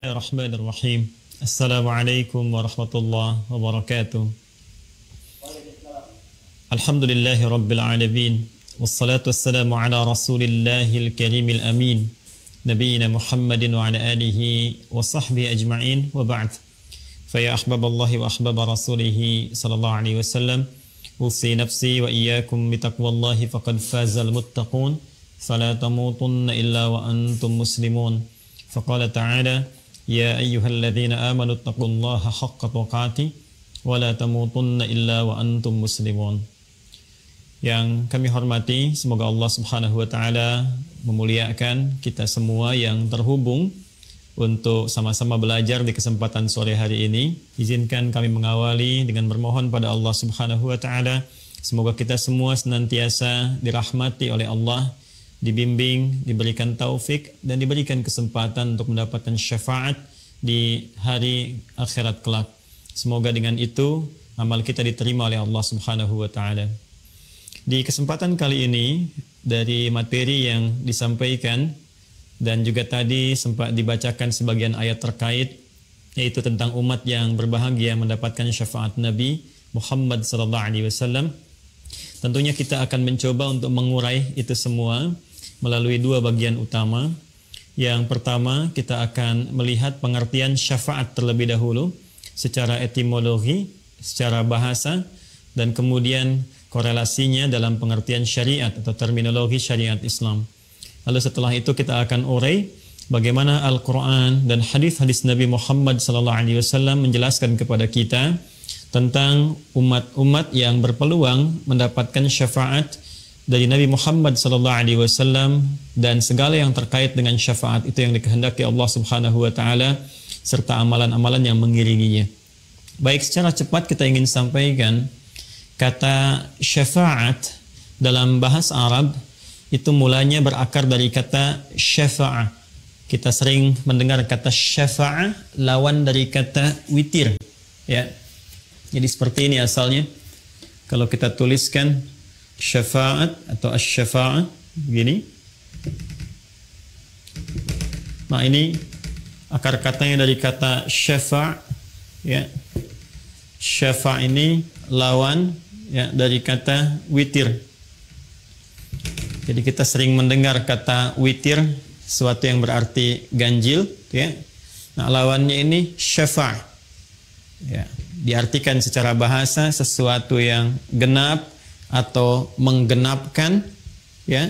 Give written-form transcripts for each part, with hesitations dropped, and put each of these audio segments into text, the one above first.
Bismillahirrahmanirrahim. Assalamualaikum warahmatullahi wabarakatuh. Alhamdulillahi rabbil alamin. Wassalatu wassalamu ala rasulillahil karimil amin. Nabiyyina Muhammadin wa ala alihi wa sahbihi ajma'in wa ba'd. Faya ahbaballahi wa ahbaba rasulihi sallallahu alaihi wasallam. Usi nafsi wa iyyakum bitaqwallahi faqad fazal muttaqun. Fala tamutunna illa wa antum muslimun. Faqala ta'ala Ya ayyuhalladzina amanu taqullaha haqqa tuqatih wa la tamutunna illa wa antum muslimun. Yang kami hormati, semoga Allah Subhanahu wa taala memuliakan kita semua yang terhubung untuk sama-sama belajar di kesempatan sore hari ini. Izinkan kami mengawali dengan bermohon pada Allah Subhanahu wa taala, semoga kita semua senantiasa dirahmati oleh Allah, dibimbing, diberikan taufik dan diberikan kesempatan untuk mendapatkan syafaat di hari akhirat kelak. Semoga dengan itu amal kita diterima oleh Allah Subhanahu wa taala. Di kesempatan kali ini dari materi yang disampaikan dan juga tadi sempat dibacakan sebagian ayat terkait, yaitu tentang umat yang berbahagia mendapatkan syafaat Nabi Muhammad sallallahu alaihi wasallam. Tentunya kita akan mencoba untuk mengurai itu semua melalui dua bagian utama. Yang pertama, kita akan melihat pengertian syafaat terlebih dahulu secara etimologi, secara bahasa, dan kemudian korelasinya dalam pengertian syariat atau terminologi syariat Islam. Lalu setelah itu kita akan urai bagaimana Al-Quran dan hadis-hadis Nabi Muhammad SAW menjelaskan kepada kita tentang umat-umat yang berpeluang mendapatkan syafaat dari Nabi Muhammad SAW dan segala yang terkait dengan syafaat itu yang dikehendaki Allah Subhanahu wa taala serta amalan-amalan yang mengiringinya. Baik, secara cepat kita ingin sampaikan kata syafaat dalam bahasa Arab itu mulanya berakar dari kata syafa'ah. Kita sering mendengar kata syafa'ah lawan dari kata witir, ya. Jadi seperti ini asalnya. Kalau kita tuliskan syafaat atau asy-syafa'ah begini. Nah, ini akar katanya dari kata syafa', ya. Syafa' ini lawan, ya, dari kata witir. Jadi kita sering mendengar kata witir, sesuatu yang berarti ganjil, ya. Nah, lawannya ini syafa'. Ya, diartikan secara bahasa sesuatu yang genap atau menggenapkan, ya.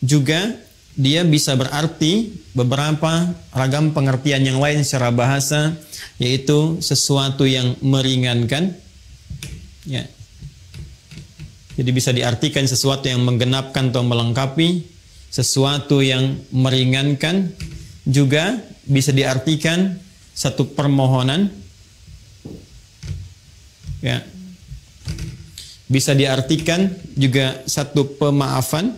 Juga dia bisa berarti beberapa ragam pengertian yang lain secara bahasa, yaitu sesuatu yang meringankan, ya. Jadi bisa diartikan sesuatu yang menggenapkan atau melengkapi, sesuatu yang meringankan, juga bisa diartikan satu permohonan, ya. Bisa diartikan juga satu pemaafan,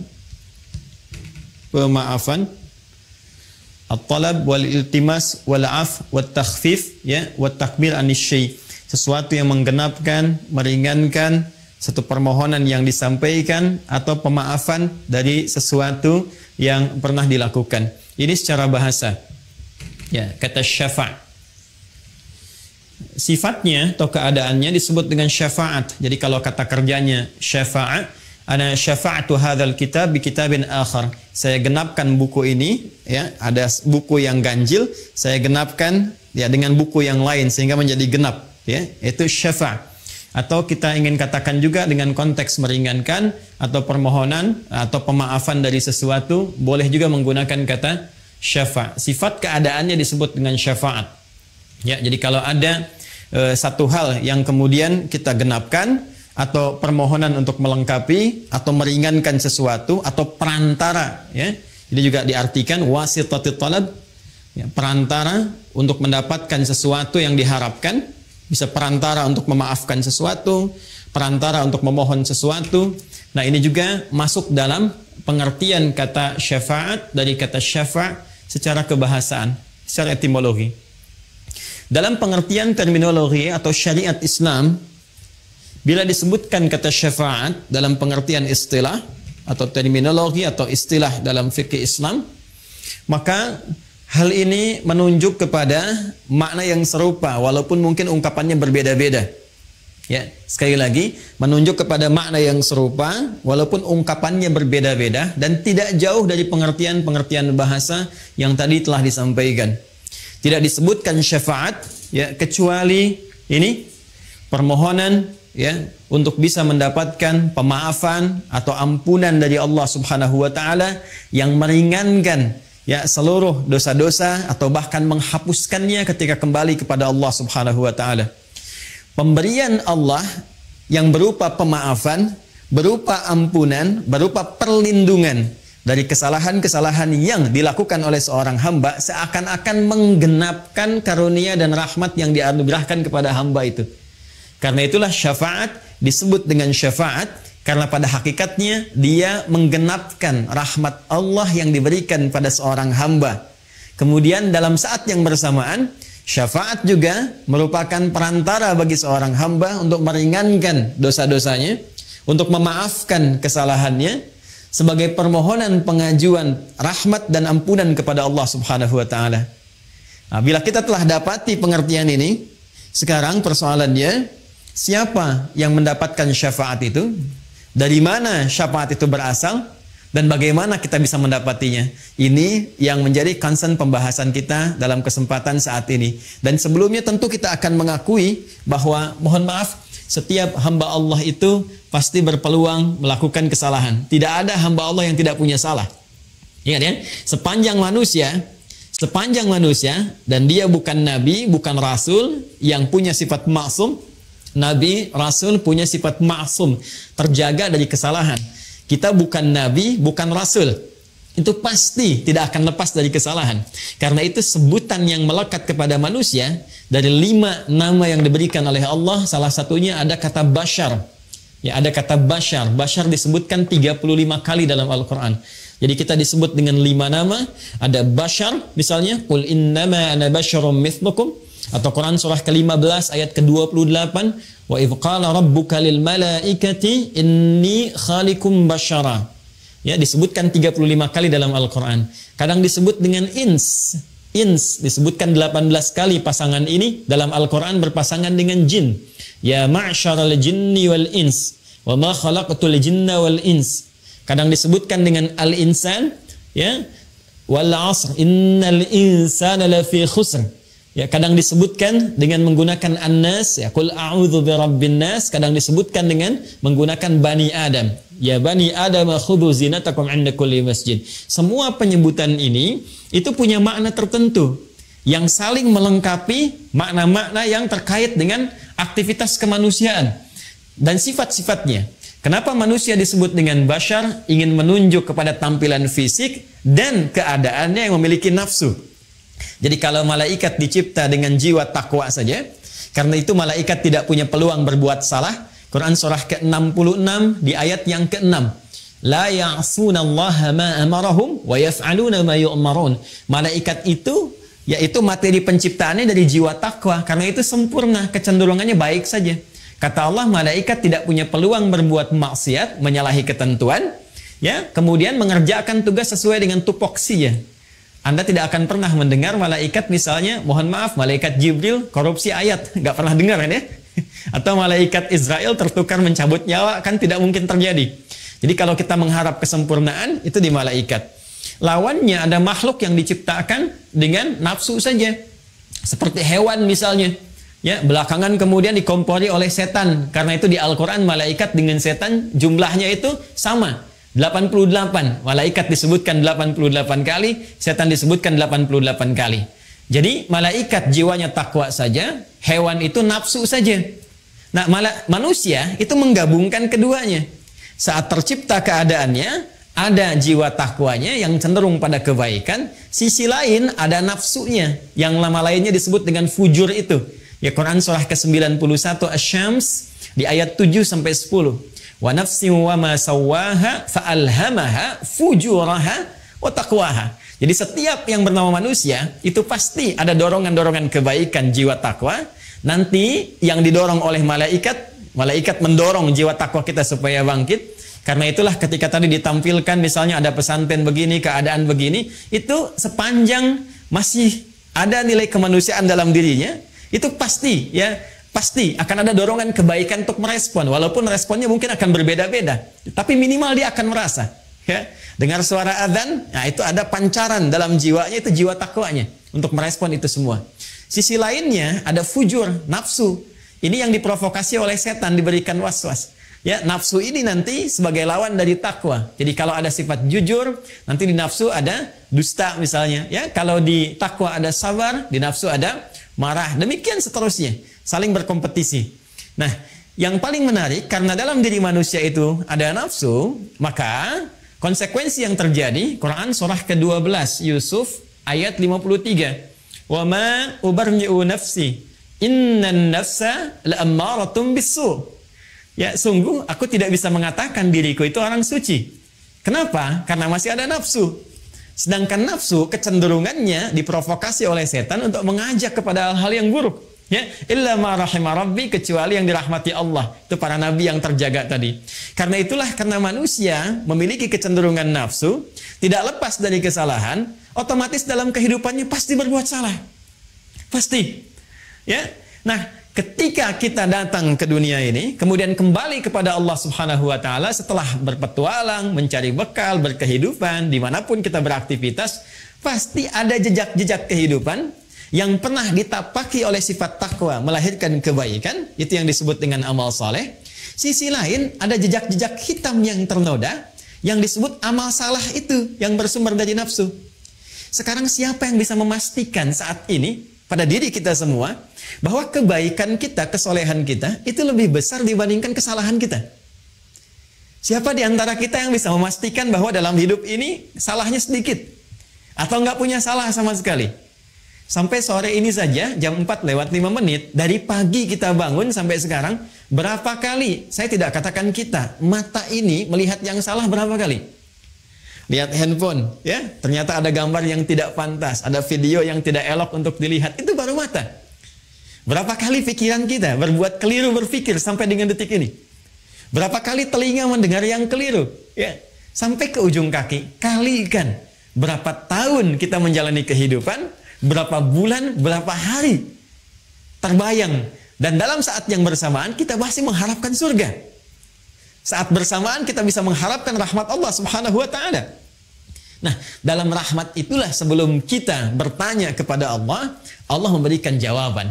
at-talab wal iltimas wal af wat takhfif, ya, wat takbir anis syai. Sesuatu yang menggenapkan, meringankan, satu permohonan yang disampaikan atau pemaafan dari sesuatu yang pernah dilakukan. Ini secara bahasa, ya, kata syafa'. Sifatnya atau keadaannya disebut dengan syafaat. Jadi kalau kata kerjanya syafaat, ana syafa'tu hadzal kitab bi kitabin akhar. Saya genapkan buku ini, ya, ada buku yang ganjil, saya genapkan, ya, dengan buku yang lain sehingga menjadi genap, ya. Itu syafa'. Atau kita ingin katakan juga dengan konteks meringankan atau permohonan atau pemaafan dari sesuatu, boleh juga menggunakan kata syafa'. Sifat keadaannya disebut dengan syafaat. Ya, jadi kalau ada satu hal yang kemudian kita genapkan atau permohonan untuk melengkapi atau meringankan sesuatu atau perantara, ya. Jadi juga diartikan wasitatit talab, ya, perantara untuk mendapatkan sesuatu yang diharapkan, bisa perantara untuk memaafkan sesuatu, perantara untuk memohon sesuatu. Nah, ini juga masuk dalam pengertian kata syafaat dari kata syafa' secara kebahasaan, secara etimologi. Dalam pengertian terminologi atau syariat Islam, bila disebutkan kata syafaat dalam pengertian istilah atau terminologi atau istilah dalam fikih Islam, maka Hal ini menunjuk kepada makna yang serupa walaupun mungkin ungkapannya berbeda-beda. Ya, sekali lagi menunjuk kepada makna yang serupa walaupun ungkapannya berbeda-beda dan tidak jauh dari pengertian-pengertian bahasa yang tadi telah disampaikan. Tidak disebutkan syafaat ya kecuali ini permohonan ya untuk bisa mendapatkan pemaafan atau ampunan dari Allah Subhanahu wa taala yang meringankan ya seluruh dosa-dosa atau bahkan menghapuskannya ketika kembali kepada Allah Subhanahu wa taala. Pemberian Allah yang berupa pemaafan, berupa ampunan, berupa perlindungan dari kesalahan-kesalahan yang dilakukan oleh seorang hamba seakan-akan menggenapkan karunia dan rahmat yang dianugerahkan kepada hamba itu. Karena itulah syafaat disebut dengan syafaat karena pada hakikatnya dia menggenapkan rahmat Allah yang diberikan pada seorang hamba. Kemudian dalam saat yang bersamaan syafaat juga merupakan perantara bagi seorang hamba untuk meringankan dosa-dosanya, untuk memaafkan kesalahannya sebagai permohonan pengajuan rahmat dan ampunan kepada Allah Subhanahu wa taala. Nah, bila kita telah dapati pengertian ini, sekarang persoalannya siapa yang mendapatkan syafaat itu? Dari mana syafaat itu berasal? Dan bagaimana kita bisa mendapatinya? Ini yang menjadi concern pembahasan kita dalam kesempatan saat ini. Dan sebelumnya tentu kita akan mengakui bahwa mohon maaf, setiap hamba Allah itu pasti berpeluang melakukan kesalahan. Tidak ada hamba Allah yang tidak punya salah. Ingat ya, sepanjang manusia dan dia bukan nabi, bukan rasul yang punya sifat maksum. Nabi, rasul punya sifat maksum, terjaga dari kesalahan. Kita bukan nabi, bukan rasul. Itu pasti tidak akan lepas dari kesalahan. Karena itu sebutan yang melekat kepada manusia dari 5 nama yang diberikan oleh Allah, salah satunya ada kata bashar. Ya, ada kata bashar. Bashar disebutkan 35 kali dalam Al-Quran. Jadi kita disebut dengan 5 nama. Ada bashar, misalnya, Qul innama ana basyarum mithlukum. Atau Quran surah ke-15 ayat ke-28. Wa idh qala rabbuka lil malaikati inni khaliqum basyara. Ya, disebutkan 35 kali dalam Al-Quran. Kadang disebut dengan ins. Ins disebutkan 18 kali pasangan ini dalam Al-Quran berpasangan dengan jin. Ya ma'syaral jinni wal ins wa ma khalaqtul jinna wal ins. Kadang disebutkan dengan al-insan, ya, wal 'asr innal insana lafi khusr. Ya, kadang disebutkan dengan menggunakan an-nas, ya, qul a'udzu birabbin nas. Kadang disebutkan dengan menggunakan bani Adam. Ya bani Adam khudhu zinatakum 'inda kulli masjid. Semua penyebutan ini itu punya makna tertentu yang saling melengkapi makna-makna yang terkait dengan aktivitas kemanusiaan dan sifat-sifatnya. Kenapa manusia disebut dengan bashar? Ingin menunjuk kepada tampilan fisik dan keadaannya yang memiliki nafsu. Jadi kalau malaikat dicipta dengan jiwa takwa saja, karena itu malaikat tidak punya peluang berbuat salah. Quran surah ke-66 di ayat yang ke-6. La ya'sunallaha ma amarahum wa yaf'aluna ma yu'marun. Malaikat itu yaitu materi penciptaannya dari jiwa takwa, karena itu sempurna, kecenderungannya baik saja. Kata Allah, malaikat tidak punya peluang berbuat maksiat, menyalahi ketentuan, ya, kemudian mengerjakan tugas sesuai dengan tupoksinya. Anda tidak akan pernah mendengar malaikat misalnya, mohon maaf, malaikat Jibril korupsi ayat, nggak pernah dengar kan ya? Atau malaikat Israel tertukar mencabut nyawa, kan tidak mungkin terjadi. Jadi kalau kita mengharap kesempurnaan, itu di malaikat. Lawannya ada makhluk yang diciptakan dengan nafsu saja, seperti hewan misalnya. Ya, belakangan kemudian dikompori oleh setan. Karena itu di Al-Quran malaikat dengan setan jumlahnya itu sama. 88. Malaikat disebutkan 88 kali, setan disebutkan 88 kali. Jadi malaikat jiwanya takwa saja, hewan itu nafsu saja. Nah, manusia itu menggabungkan keduanya. Saat tercipta keadaannya, ada jiwa takwanya yang cenderung pada kebaikan, sisi lain ada nafsunya, yang nama lainnya disebut dengan fujur itu. Ya, Quran surah ke-91 Asy-Syams di ayat 7-10. Wa nafsin wa ma sawwaha fa'alhamaha fujuraha wa taqwaha. Jadi setiap yang bernama manusia itu pasti ada dorongan-dorongan kebaikan jiwa takwa. Nanti yang didorong oleh malaikat, malaikat mendorong jiwa takwa kita supaya bangkit. Karena itulah ketika tadi ditampilkan misalnya ada pesantren begini, keadaan begini, itu sepanjang masih ada nilai kemanusiaan dalam dirinya, itu pasti ya, pasti akan ada dorongan kebaikan untuk merespon, walaupun responnya mungkin akan berbeda-beda, tapi minimal dia akan merasa ya, dengar suara adzan, nah itu ada pancaran dalam jiwanya, itu jiwa takwanya untuk merespon itu semua. Sisi lainnya ada fujur, nafsu. Ini yang diprovokasi oleh setan, diberikan was-was. Ya, nafsu ini nanti sebagai lawan dari takwa. Jadi kalau ada sifat jujur, nanti di nafsu ada dusta misalnya. Ya, kalau di takwa ada sabar, di nafsu ada marah. Demikian seterusnya, saling berkompetisi. Nah, yang paling menarik karena dalam diri manusia itu ada nafsu, maka konsekuensi yang terjadi, Quran surah ke-12 Yusuf ayat 53. Wa ma ubarri'u nafsi, innan nafsa la'ammaratum bis-su'. Ya, sungguh aku tidak bisa mengatakan diriku itu orang suci. Kenapa? Karena masih ada nafsu. Sedangkan nafsu kecenderungannya diprovokasi oleh setan untuk mengajak kepada hal-hal yang buruk. Ya, illa ma rahima rabbi, kecuali yang dirahmati Allah. Itu para nabi yang terjaga tadi. Karena itulah, karena manusia memiliki kecenderungan nafsu, tidak lepas dari kesalahan, otomatis dalam kehidupannya pasti berbuat salah. Pasti. Ya. Nah, ketika kita datang ke dunia ini, kemudian kembali kepada Allah Subhanahu wa Ta'ala setelah berpetualang, mencari bekal, berkehidupan, dimanapun kita beraktivitas, pasti ada jejak-jejak kehidupan yang pernah ditapaki oleh sifat takwa, melahirkan kebaikan, itu yang disebut dengan amal saleh. Sisi lain, ada jejak-jejak hitam yang ternoda, yang disebut amal salah itu, yang bersumber dari nafsu. Sekarang siapa yang bisa memastikan saat ini, pada diri kita semua, bahwa kebaikan kita, kesolehan kita, itu lebih besar dibandingkan kesalahan kita? Siapa di antara kita yang bisa memastikan bahwa dalam hidup ini salahnya sedikit? Atau nggak punya salah sama sekali? Sampai sore ini saja, jam 4:05, dari pagi kita bangun sampai sekarang, berapa kali, saya tidak katakan kita, mata ini melihat yang salah berapa kali? Lihat handphone, ya, ternyata ada gambar yang tidak pantas, ada video yang tidak elok untuk dilihat, itu baru mata. Berapa kali pikiran kita berbuat keliru berpikir sampai dengan detik ini? Berapa kali telinga mendengar yang keliru? Ya, sampai ke ujung kaki, kalikan berapa tahun kita menjalani kehidupan, berapa bulan, berapa hari terbayang, dan dalam saat yang bersamaan kita masih mengharapkan surga. Saat bersamaan kita bisa mengharapkan rahmat Allah Subhanahu wa Ta'ala. Nah, dalam rahmat itulah sebelum kita bertanya kepada Allah, Allah memberikan jawaban.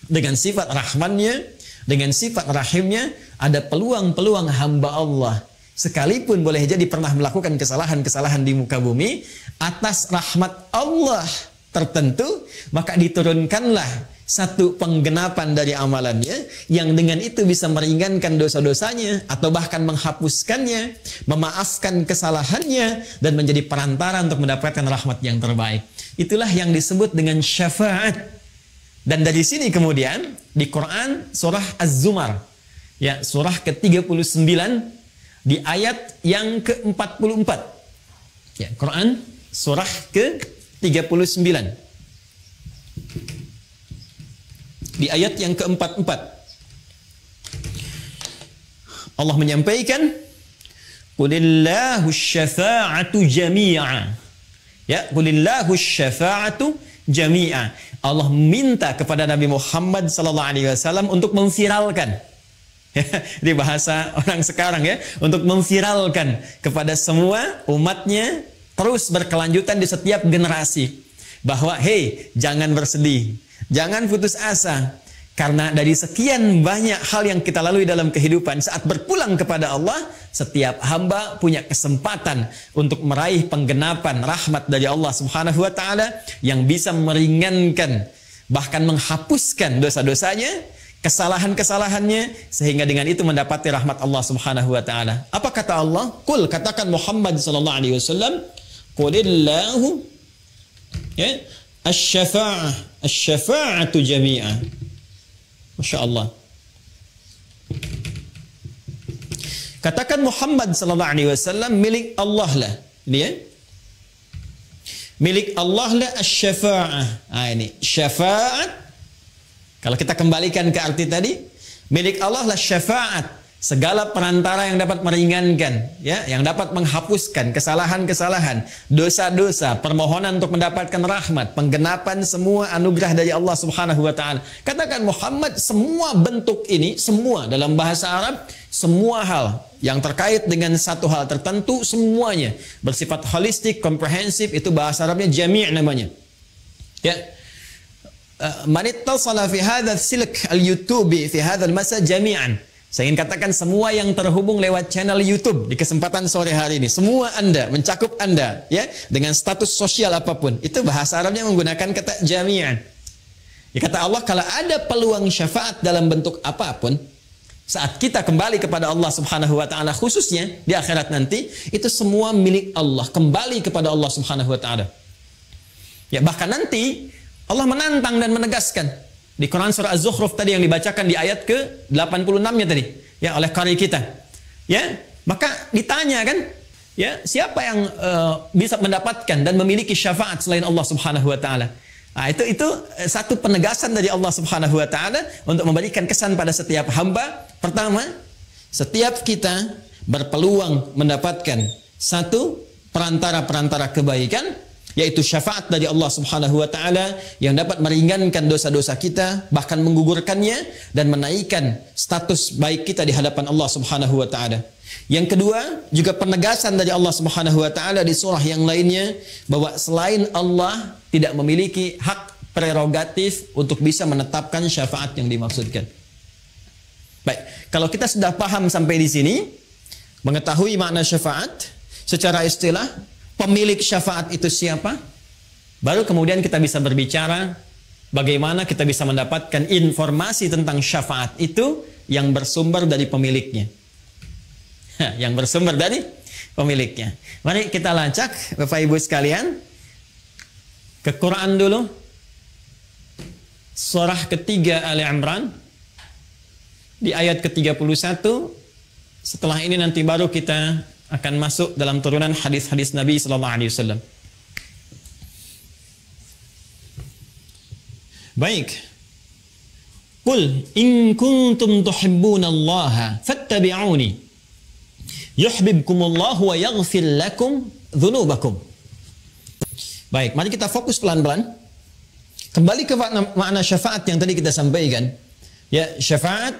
Dengan sifat rahmannya, dengan sifat rahimnya, ada peluang-peluang hamba Allah. Sekalipun boleh jadi pernah melakukan kesalahan-kesalahan di muka bumi, atas rahmat Allah tertentu, maka diturunkanlah satu penggenapan dari amalannya yang dengan itu bisa meringankan dosa-dosanya atau bahkan menghapuskannya, memaafkan kesalahannya, dan menjadi perantara untuk mendapatkan rahmat yang terbaik. Itulah yang disebut dengan syafaat. Dan dari sini kemudian di Quran surah Az-Zumar, ya, surah ke-39 di ayat yang ke-44. Ya, Quran surah ke-39. Di ayat yang ke-44 Allah menyampaikan, qulillahu syafa'atu jami'a. Ya, qulillahu syafa'atu jami'a. Allah minta kepada Nabi Muhammad SAW untuk memviralkan. Di bahasa orang sekarang, ya, untuk memviralkan kepada semua umatnya, terus berkelanjutan di setiap generasi, bahwa hey, jangan bersedih, jangan putus asa, karena dari sekian banyak hal yang kita lalui dalam kehidupan, saat berpulang kepada Allah, setiap hamba punya kesempatan untuk meraih penggenapan rahmat dari Allah Subhanahu wa Ta'ala yang bisa meringankan, bahkan menghapuskan dosa-dosanya, kesalahan-kesalahannya, sehingga dengan itu mendapati rahmat Allah Subhanahu wa Ta'ala. Apa kata Allah? Qul, katakan Muhammad sallallahu alaihi wasallam, qulillahu, ya, asy-syafa'atu jami'ah. Masya Allah. Katakan Muhammad sallallahu alaihi wasallam, milik Allah lah. Ini ya. Milik Allah lah asy-syafa'ah. Nah, ini syafaat. Kalau kita kembalikan ke arti tadi, milik Allah lah syafaat. segala perantara yang dapat meringankan, ya, yang dapat menghapuskan kesalahan-kesalahan, dosa-dosa, permohonan untuk mendapatkan rahmat, penggenapan semua anugerah dari Allah Subhanahu wa taala. Katakan Muhammad, semua bentuk ini, semua dalam bahasa Arab, semua hal yang terkait dengan satu hal tertentu, semuanya bersifat holistik, komprehensif, itu bahasa Arabnya jami' namanya. Ya. Man ittasala fi hadzal silk al-yutubi fi hadzal masa jami'an. Saya ingin katakan semua yang terhubung lewat channel YouTube di kesempatan sore hari ini, semua Anda, mencakup Anda, ya, dengan status sosial apapun, itu bahasa Arabnya menggunakan kata jami'an. Ya, kata Allah, kalau ada peluang syafaat dalam bentuk apapun, saat kita kembali kepada Allah Subhanahu wa taala, khususnya di akhirat nanti, itu semua milik Allah, kembali kepada Allah Subhanahu wa taala. Ya, bahkan nanti Allah menantang dan menegaskan di Quran surah Az-Zukhruf tadi yang dibacakan di ayat ke-86-nya tadi, ya, oleh qari kita. Ya, maka ditanya kan, ya, siapa yang bisa mendapatkan dan memiliki syafaat selain Allah Subhanahu wa taala? Nah, itu satu penegasan dari Allah Subhanahu wa taala untuk memberikan kesan pada setiap hamba. Pertama, setiap kita berpeluang mendapatkan satu perantara-perantara kebaikan, yaitu syafaat dari Allah Subhanahu wa taala yang dapat meringankan dosa-dosa kita, bahkan menggugurkannya dan menaikkan status baik kita di hadapan Allah Subhanahu wa taala. Yang kedua, juga penegasan dari Allah Subhanahu wa taala di surah yang lainnya bahwa selain Allah tidak memiliki hak prerogatif untuk bisa menetapkan syafaat yang dimaksudkan. Baik, kalau kita sudah paham sampai di sini, mengetahui makna syafaat secara istilah, pemilik syafaat itu siapa? Baru kemudian kita bisa berbicara bagaimana kita bisa mendapatkan informasi tentang syafaat itu yang bersumber dari pemiliknya. Yang bersumber dari pemiliknya. Mari kita lacak, Bapak Ibu sekalian, ke Quran dulu. Surah ketiga Ali Imran, di ayat ke-31. Setelah ini nanti baru kita akan masuk dalam turunan hadis-hadis Nabi sallallahu alaihi wasallam. Baik. Qul in kuntum tuhibbunallaha fattabi'uni yuhibbukumullahu wa yaghfir lakum dzunubakum. Baik, mari kita fokus pelan-pelan. Kembali ke makna syafaat yang tadi kita sampaikan. Ya, syafaat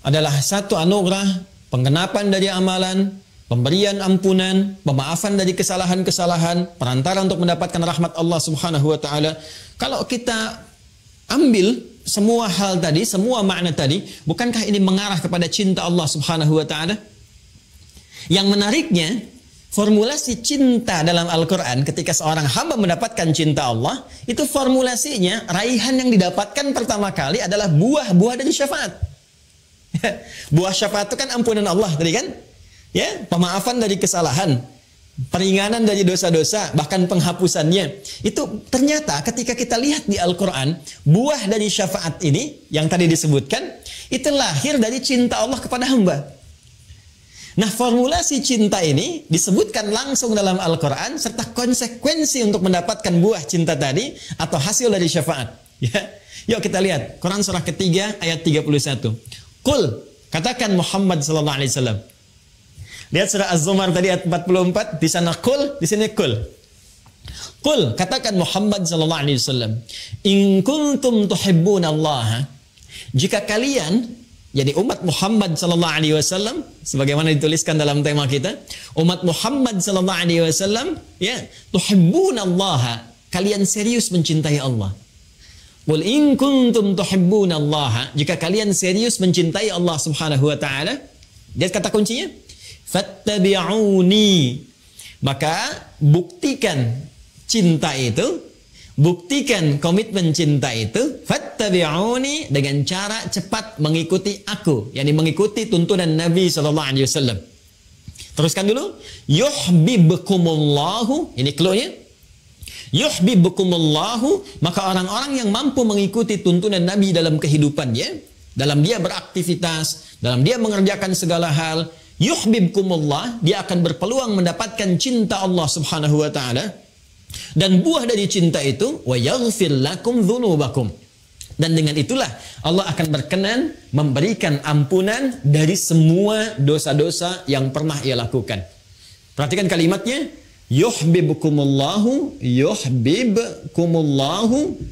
adalah satu anugerah, penggenapan dari amalan, pemberian ampunan, pemaafan dari kesalahan-kesalahan, perantara untuk mendapatkan rahmat Allah Subhanahu wa taala. Kalau kita ambil semua hal tadi, semua makna tadi, bukankah ini mengarah kepada cinta Allah Subhanahu wa taala? Yang menariknya, formulasi cinta dalam Al-Quran ketika seorang hamba mendapatkan cinta Allah, itu formulasinya, raihan yang didapatkan pertama kali adalah buah-buah dari syafaat. Buah syafaat itu kan ampunan Allah tadi kan? Ya, pemaafan dari kesalahan, peringanan dari dosa-dosa, bahkan penghapusannya. Itu ternyata ketika kita lihat di Al-Quran, buah dari syafaat ini yang tadi disebutkan, itu lahir dari cinta Allah kepada hamba. Nah, formulasi cinta ini disebutkan langsung dalam Al-Quran serta konsekuensi untuk mendapatkan buah cinta tadi atau hasil dari syafaat. Ya. Yuk kita lihat Quran surah ketiga ayat 31. Qul, katakan Muhammad sallallahu alaihi wasallam. Lihat surah Az-Zumar tadi ayat 44, di sana qul, di sini qul. Qul, katakan Muhammad sallallahu alaihi wasallam, in kuntum tuhibbunallaha, jika kalian, jadi umat Muhammad sallallahu alaihi wasallam, sebagaimana dituliskan dalam tema kita, umat Muhammad sallallahu alaihi wasallam, ya, tuhibbunallaha, kalian serius mencintai Allah. Qul in kuntum tuhibbunallaha, jika kalian serius mencintai Allah Subhanahu wa taala, lihat kata kuncinya, fattabi'uni, maka buktikan cinta itu, buktikan komitmen cinta itu, fattabi'uni, dengan cara cepat mengikuti aku, yakni mengikuti tuntunan Nabi sallallahu alaihi wasallam. Teruskan dulu, yuhibbukumullahu, ini clue-nya. Yuhibbukumullahu, maka orang-orang yang mampu mengikuti tuntunan Nabi dalam kehidupannya, dalam dia beraktivitas, dalam dia mengerjakan segala hal, yuhibbukumullah, dia akan berpeluang mendapatkan cinta Allah Subhanahu wa taala. Dan buah dari cinta itu, wa yaghfir lakum dzunubakum, Dan dengan itulah Allah akan berkenan memberikan ampunan dari semua dosa-dosa yang pernah ia lakukan. Perhatikan kalimatnya, yuhibbukumullahu yuhibbukumullahu.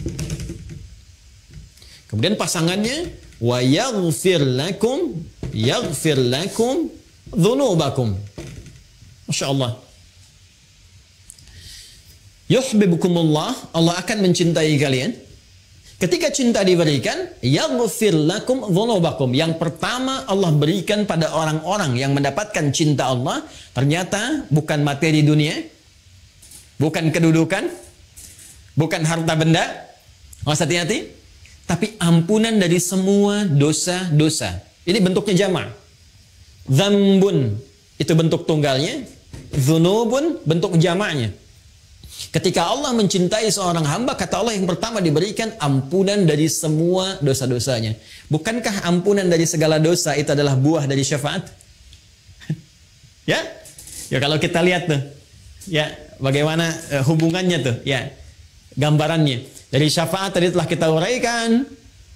Kemudian pasangannya, wa yaghfir lakum dzunubakum. Masya Allah. Yuhibbukumullah, Allah akan mencintai kalian. Ketika cinta diberikan, yaghfir lakum dzunubakum. Yang pertama Allah berikan pada orang-orang yang mendapatkan cinta Allah, ternyata bukan materi dunia, bukan kedudukan, bukan harta benda. Awas hati-hati. Tapi ampunan dari semua dosa-dosa. Ini bentuknya jamak. Dzambun itu bentuk tunggalnya, dzunubun bentuk jamaknya. Ketika Allah mencintai seorang hamba, kata Allah yang pertama diberikan ampunan dari semua dosa-dosanya. Bukankah ampunan dari segala dosa itu adalah buah dari syafaat? Ya? Ya kalau kita lihat tuh, ya bagaimana hubungannya tuh, ya gambarannya. Dari syafaat tadi telah kita uraikan,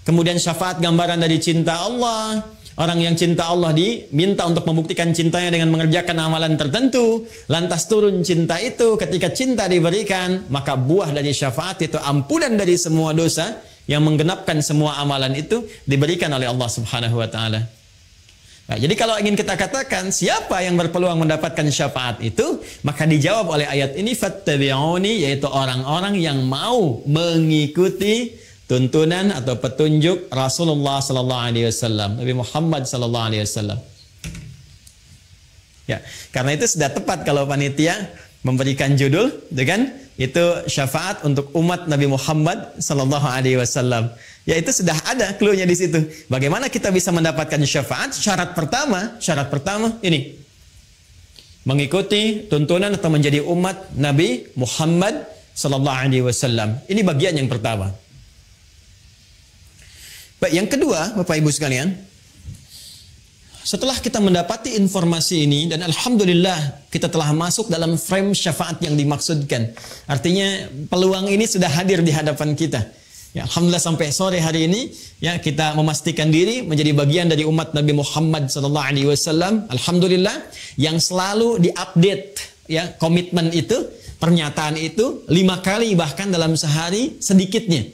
kemudian syafaat gambaran dari cinta Allah. Orang yang cinta Allah diminta untuk membuktikan cintanya dengan mengerjakan amalan tertentu. Lantas turun cinta itu, ketika cinta diberikan, maka buah dari syafaat itu ampunan dari semua dosa yang menggenapkan semua amalan itu diberikan oleh Allah Subhanahu wa taala. Nah, jadi kalau ingin kita katakan siapa yang berpeluang mendapatkan syafaat itu, maka dijawab oleh ayat ini, fattabi'uni, yaitu orang-orang yang mau mengikuti tuntunan atau petunjuk Rasulullah sallallahu alaihi wasallam, Nabi Muhammad sallallahu alaihi wasallam. Ya, karena itu sudah tepat kalau panitia memberikan judul dengan itu syafaat untuk umat Nabi Muhammad sallallahu alaihi wasallam. Ya, itu sudah ada clue-nya di situ. Bagaimana kita bisa mendapatkan syafaat? Syarat pertama ini. Mengikuti tuntunan atau menjadi umat Nabi Muhammad sallallahu alaihi wasallam. Ini bagian yang pertama. Baik, yang kedua, Bapak Ibu sekalian, setelah kita mendapati informasi ini, dan alhamdulillah kita telah masuk dalam frame syafaat yang dimaksudkan. Artinya peluang ini sudah hadir di hadapan kita. Ya, alhamdulillah sampai sore hari ini ya kita memastikan diri menjadi bagian dari umat Nabi Muhammad SAW. Alhamdulillah yang selalu diupdate ya komitmen itu, pernyataan itu 5 kali bahkan dalam sehari sedikitnya.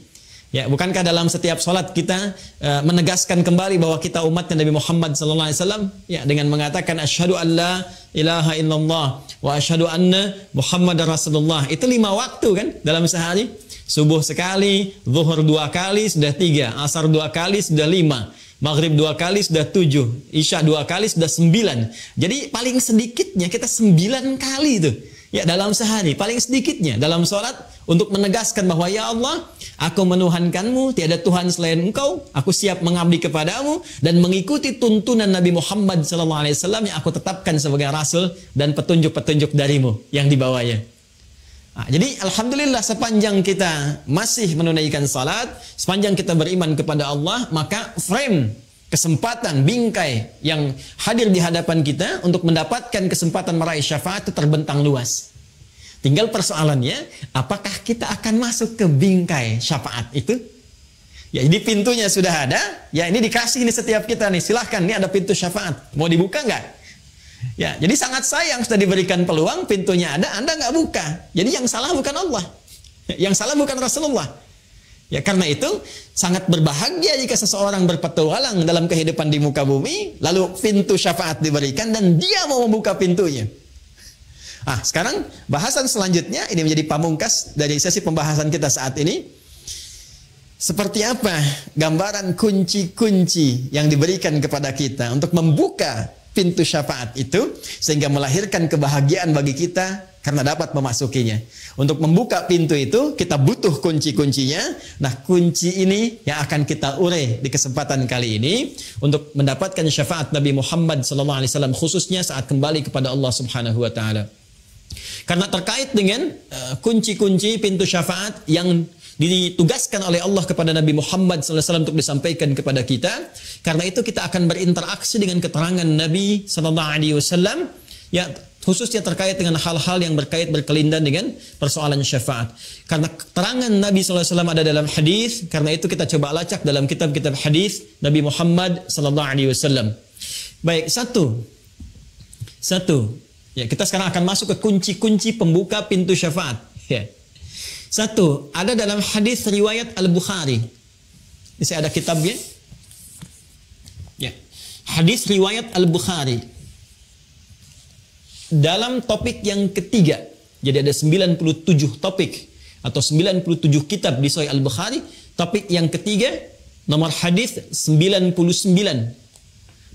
Ya, bukankah dalam setiap sholat kita menegaskan kembali bahwa kita umatnya Nabi Muhammad SAW ya, dengan mengatakan asyhadu an la ilaha illallah wa asyhadu anna Muhammadar Rasulullah. Itu 5 waktu kan dalam sehari. Subuh sekali, zuhur 2 kali sudah 3, asar 2 kali sudah 5, maghrib 2 kali sudah 7, isya 2 kali sudah 9. Jadi paling sedikitnya kita 9 kali itu. Ya, dalam sehari, paling sedikitnya dalam sholat untuk menegaskan bahwa ya Allah, aku menuhankanmu, tiada Tuhan selain engkau, aku siap mengabdi kepadamu dan mengikuti tuntunan Nabi Muhammad SAW yang aku tetapkan sebagai Rasul dan petunjuk-petunjuk darimu yang dibawanya. Nah, jadi alhamdulillah sepanjang kita masih menunaikan salat, sepanjang kita beriman kepada Allah, maka frame kesempatan bingkai yang hadir di hadapan kita untuk mendapatkan kesempatan meraih syafaat itu terbentang luas. Tinggal persoalannya, apakah kita akan masuk ke bingkai syafaat itu? Ya, ini pintunya sudah ada. Ya, ini dikasih ini setiap kita nih. Silahkan, ini ada pintu syafaat. Mau dibuka nggak? Ya, jadi sangat sayang sudah diberikan peluang, pintunya ada, Anda nggak buka. Jadi yang salah bukan Allah. Yang salah bukan Rasulullah. Ya, karena itu sangat berbahagia jika seseorang berpetualang dalam kehidupan di muka bumi, lalu pintu syafaat diberikan dan dia mau membuka pintunya. Ah, sekarang bahasan selanjutnya ini menjadi pamungkas dari sesi pembahasan kita saat ini. Seperti apa gambaran kunci-kunci yang diberikan kepada kita untuk membuka pintu syafaat itu sehingga melahirkan kebahagiaan bagi kita karena dapat memasukinya. Untuk membuka pintu itu kita butuh kunci-kuncinya. Nah, kunci ini yang akan kita urai di kesempatan kali ini untuk mendapatkan syafaat Nabi Muhammad SAW khususnya saat kembali kepada Allah Subhanahu wa taala. Karena terkait dengan kunci-kunci pintu syafaat yang ditugaskan oleh Allah kepada Nabi Muhammad SAW untuk disampaikan kepada kita. Karena itu kita akan berinteraksi dengan keterangan Nabi SAW. Ya, khususnya terkait dengan hal-hal yang berkelindan dengan persoalan syafaat. Karena keterangan Nabi SAW ada dalam hadis, karena itu kita coba lacak dalam kitab-kitab hadis Nabi Muhammad SAW. Baik, satu. Ya, kita sekarang akan masuk ke kunci-kunci pembuka pintu syafaat. Ya. Satu, ada dalam hadis riwayat Al-Bukhari. Ini saya ada kitabnya. Ya. Hadis riwayat Al-Bukhari. Dalam topik yang ketiga, jadi ada 97 topik atau 97 kitab di Sahih Al-Bukhari. Topik yang ketiga, nomor hadis 99,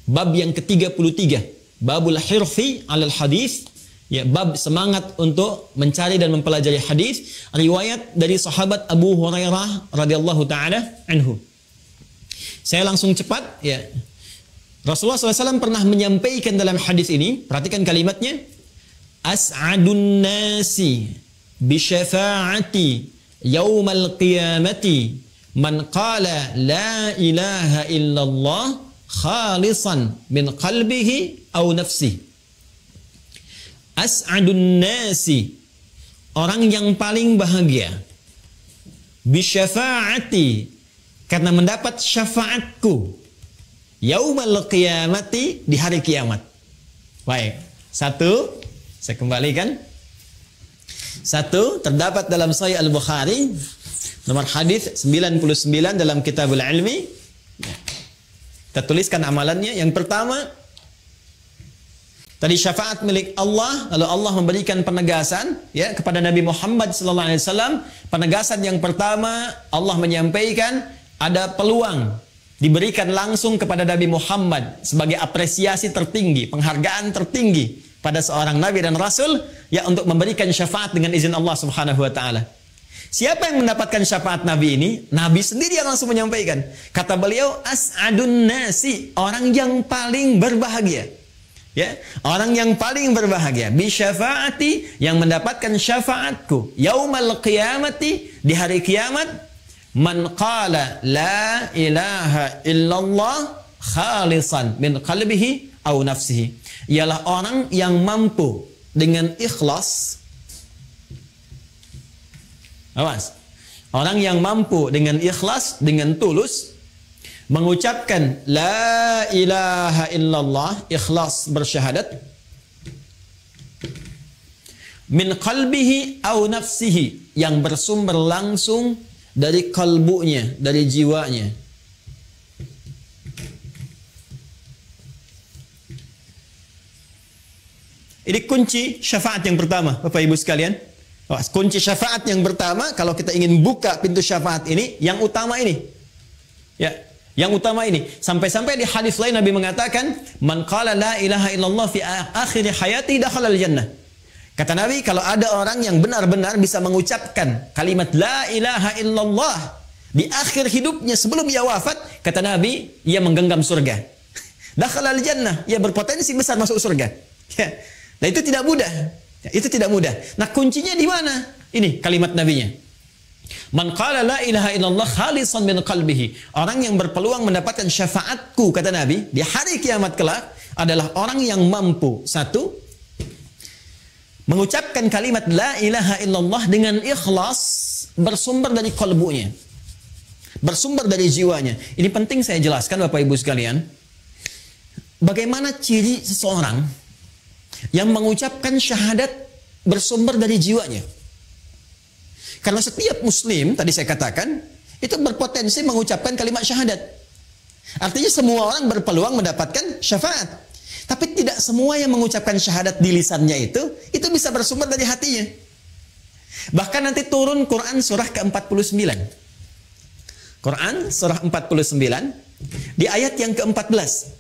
bab yang ke-33, babul hirfi alal hadis, ya, bab semangat untuk mencari dan mempelajari hadis, riwayat dari sahabat Abu Hurairah radhiyallahu taala anhu. Saya langsung cepat, ya. Rasulullah SAW pernah menyampaikan dalam hadis ini, perhatikan kalimatnya, as'adun nasi bisyafa'ati yaumal qiyamati man qala la ilaha illallah khalisan min qalbihi aw nafsihi. As'adun nasi, orang yang paling bahagia, bisyafa'ati, karena mendapat syafaatku, yaumal qiyamati, di hari kiamat. Baik, satu, saya kembalikan. Satu, terdapat dalam Sahih Al-Bukhari, nomor hadis 99 dalam Kitabul Ilmi. Kita tuliskan amalannya. Yang pertama, tadi syafaat milik Allah, lalu Allah memberikan penegasan, ya, kepada Nabi Muhammad SAW. Penegasan yang pertama, Allah menyampaikan ada peluang diberikan langsung kepada Nabi Muhammad sebagai apresiasi tertinggi, penghargaan tertinggi pada seorang Nabi dan Rasul, ya, untuk memberikan syafaat dengan izin Allah Subhanahu wa Ta'ala. Siapa yang mendapatkan syafaat Nabi ini? Nabi sendiri yang langsung menyampaikan. Kata beliau, as'adun nasi, orang yang paling berbahagia. Ya, orang yang paling berbahagia, bi syafaati, yang mendapatkan syafaatku, yaumal qiyamati, di hari kiamat, man qala la ilaha illallah khalisan min qalbihi aw nafsihi, ialah orang yang mampu dengan ikhlas. Awas, orang yang mampu dengan ikhlas, dengan tulus mengucapkan la ilaha illallah, ikhlas bersyahadat, min qalbihi aw nafsihi, yang bersumber langsung dari kalbunya, dari jiwanya. Ini kunci syafaat yang pertama, Bapak Ibu sekalian. Kunci syafaat yang pertama, kalau kita ingin buka pintu syafaat ini, yang utama ini. Ya, yang utama ini. Sampai-sampai di hadis lain Nabi mengatakan, man qala la ilaha illallah fi akhir hayati dakhala al-jannah. Kata Nabi, kalau ada orang yang benar-benar bisa mengucapkan kalimat la ilaha illallah di akhir hidupnya sebelum ia wafat, kata Nabi, ia menggenggam surga. Dakhala al-jannah, ia berpotensi besar masuk surga. Ya. Nah, itu tidak mudah. Ya, itu tidak mudah. Nah, kuncinya di mana? Ini kalimat Nabinya. Man qala la ilaha illallah khalisan min qalbihi. Orang yang berpeluang mendapatkan syafaatku, kata Nabi, di hari kiamat kelak adalah orang yang mampu, satu, mengucapkan kalimat la ilaha illallah dengan ikhlas, bersumber dari kalbunya, bersumber dari jiwanya. Ini penting saya jelaskan, Bapak Ibu sekalian. Bagaimana ciri seseorang yang mengucapkan syahadat bersumber dari jiwanya? Karena setiap muslim, tadi saya katakan, itu berpotensi mengucapkan kalimat syahadat. Artinya semua orang berpeluang mendapatkan syafaat. Tapi tidak semua yang mengucapkan syahadat di lisannya itu bisa bersumber dari hatinya. Bahkan nanti turun Quran surah ke-49. Quran surah 49 di ayat yang ke-14.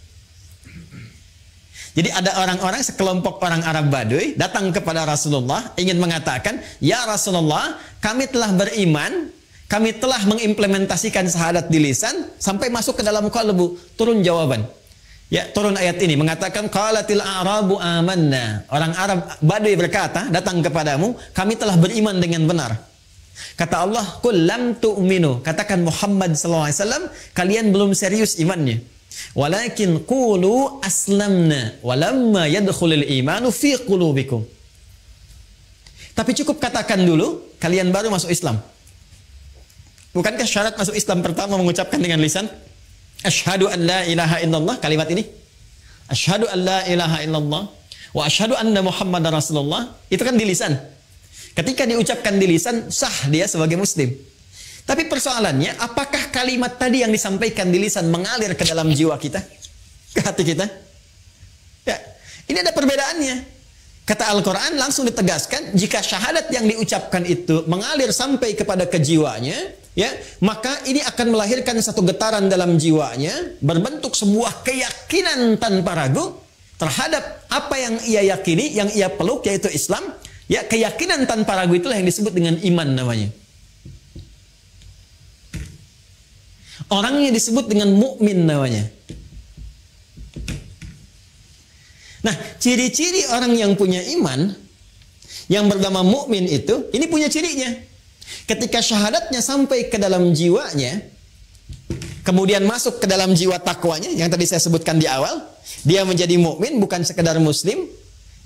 Jadi ada orang-orang, sekelompok orang Arab Baduy datang kepada Rasulullah ingin mengatakan, "Ya Rasulullah, kami telah beriman, kami telah mengimplementasikan syahadat di lisan sampai masuk ke dalam qalbu." Turun jawaban. Ya, turun ayat ini mengatakan, qalatil a'rabu amanna. Orang Arab Baduy berkata, datang kepadamu, kami telah beriman dengan benar. Kata Allah, qul lam tu'minu. Katakan Muhammad SAW, kalian belum serius imannya. Walakin qulu aslamna walamma yadkhulul imanu fi qulubikum. Tapi cukup katakan dulu, kalian baru masuk Islam. Bukankah syarat masuk Islam pertama mengucapkan dengan lisan? Asyhadu an la ilaha illallah, kalimat ini. Asyhadu an la ilaha illallah wa asyhadu anna Muhammadar Rasulullah. Itu kan di lisan. Ketika diucapkan di lisan, sah dia sebagai muslim. Tapi persoalannya, apakah kalimat tadi yang disampaikan di lisan mengalir ke dalam jiwa kita? Ke hati kita? Ya, ini ada perbedaannya. Kata Al-Quran langsung ditegaskan, jika syahadat yang diucapkan itu mengalir sampai kepada kejiwanya, ya, maka ini akan melahirkan satu getaran dalam jiwanya, berbentuk sebuah keyakinan tanpa ragu terhadap apa yang ia yakini, yang ia peluk, yaitu Islam. Ya, keyakinan tanpa ragu itulah yang disebut dengan iman namanya. Orangnya disebut dengan mukmin namanya. Nah, ciri-ciri orang yang punya iman, yang bernama mukmin itu, ini punya cirinya. Ketika syahadatnya sampai ke dalam jiwanya, kemudian masuk ke dalam jiwa takwanya, yang tadi saya sebutkan di awal, dia menjadi mukmin, bukan sekedar muslim,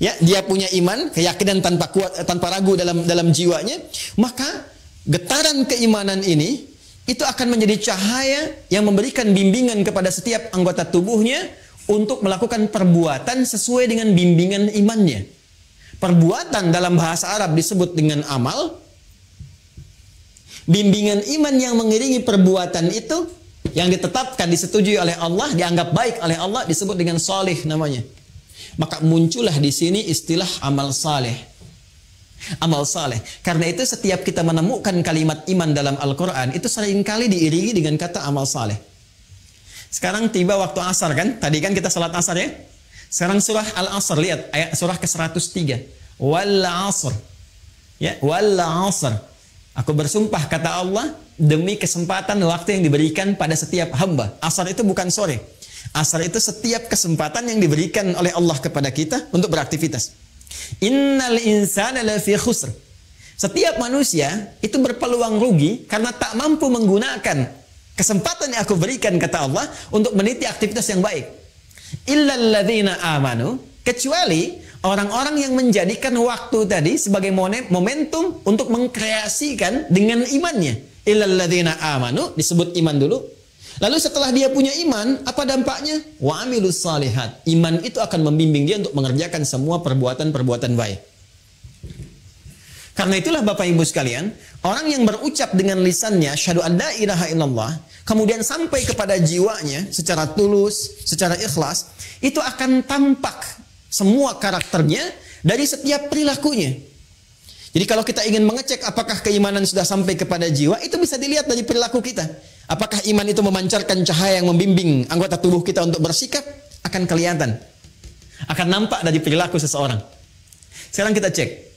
ya, dia punya iman, keyakinan tanpa ragu dalam jiwanya, maka getaran keimanan ini itu akan menjadi cahaya yang memberikan bimbingan kepada setiap anggota tubuhnya untuk melakukan perbuatan sesuai dengan bimbingan imannya. Perbuatan dalam bahasa Arab disebut dengan amal. Bimbingan iman yang mengiringi perbuatan itu, yang ditetapkan, disetujui oleh Allah, dianggap baik oleh Allah, disebut dengan salih namanya. Maka muncullah di sini istilah amal saleh. Amal saleh. Karena itu setiap kita menemukan kalimat iman dalam Al-Quran, itu seringkali diiringi dengan kata amal saleh. Sekarang tiba waktu asar kan? Tadi kan kita salat asar ya? Sekarang surah Al-Asr, lihat ayat surah ke-103. Wal asr. Ya, wal asr. Aku bersumpah kata Allah demi kesempatan waktu yang diberikan pada setiap hamba. Asar itu bukan sore. Asar itu setiap kesempatan yang diberikan oleh Allah kepada kita untuk beraktivitas. Innal insana lafi khusr. Setiap manusia itu berpeluang rugi karena tak mampu menggunakan kesempatan yang aku berikan, kata Allah, untuk meniti aktivitas yang baik. Illal ladzina amanu, kecuali orang-orang yang menjadikan waktu tadi sebagai momentum untuk mengkreasikan dengan imannya. Illal ladzina amanu, disebut iman dulu. Lalu setelah dia punya iman, apa dampaknya? Wa amilus salihat. Iman itu akan membimbing dia untuk mengerjakan semua perbuatan-perbuatan baik. Karena itulah Bapak Ibu sekalian, orang yang berucap dengan lisannya syahadu an la ilaha illallah, kemudian sampai kepada jiwanya secara tulus, secara ikhlas, itu akan tampak semua karakternya dari setiap perilakunya. Jadi kalau kita ingin mengecek apakah keimanan sudah sampai kepada jiwa, itu bisa dilihat dari perilaku kita. Apakah iman itu memancarkan cahaya yang membimbing anggota tubuh kita untuk bersikap? Akan kelihatan. Akan nampak dari perilaku seseorang. Sekarang kita cek.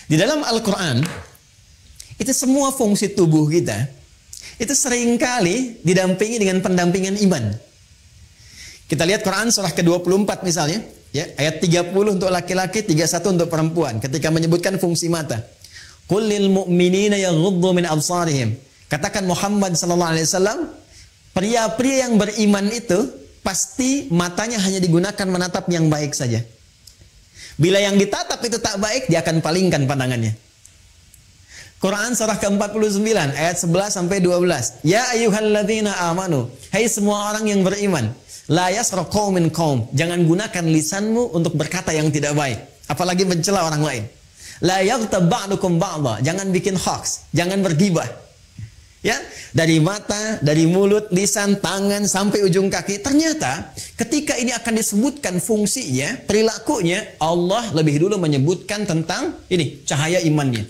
Di dalam Al-Quran, itu semua fungsi tubuh kita, itu seringkali didampingi dengan pendampingan iman. Kita lihat Quran surah ke-24 misalnya, ya, ayat 30 untuk laki-laki, 31 untuk perempuan, ketika menyebutkan fungsi mata. Qul lil mu'minina yaghuddu min absarihim. Katakan Muhammad sallallahu alaihi wasallam, pria-pria yang beriman itu pasti matanya hanya digunakan menatap yang baik saja. Bila yang ditatap itu tak baik, dia akan palingkan pandangannya. Quran surah ke-49 ayat 11 sampai 12. Ya ayyuhalladzina amanu, hai semua orang yang beriman, la yasra qaumin qaum, jangan gunakan lisanmu untuk berkata yang tidak baik, apalagi mencela orang lain. La yaghtab ba'dukum ba'dha, jangan bikin hoax, jangan bergibah. Ya, dari mata, dari mulut, lisan, tangan sampai ujung kaki. Ternyata ketika ini akan disebutkan fungsinya, perilakunya, Allah lebih dulu menyebutkan tentang ini, cahaya imannya.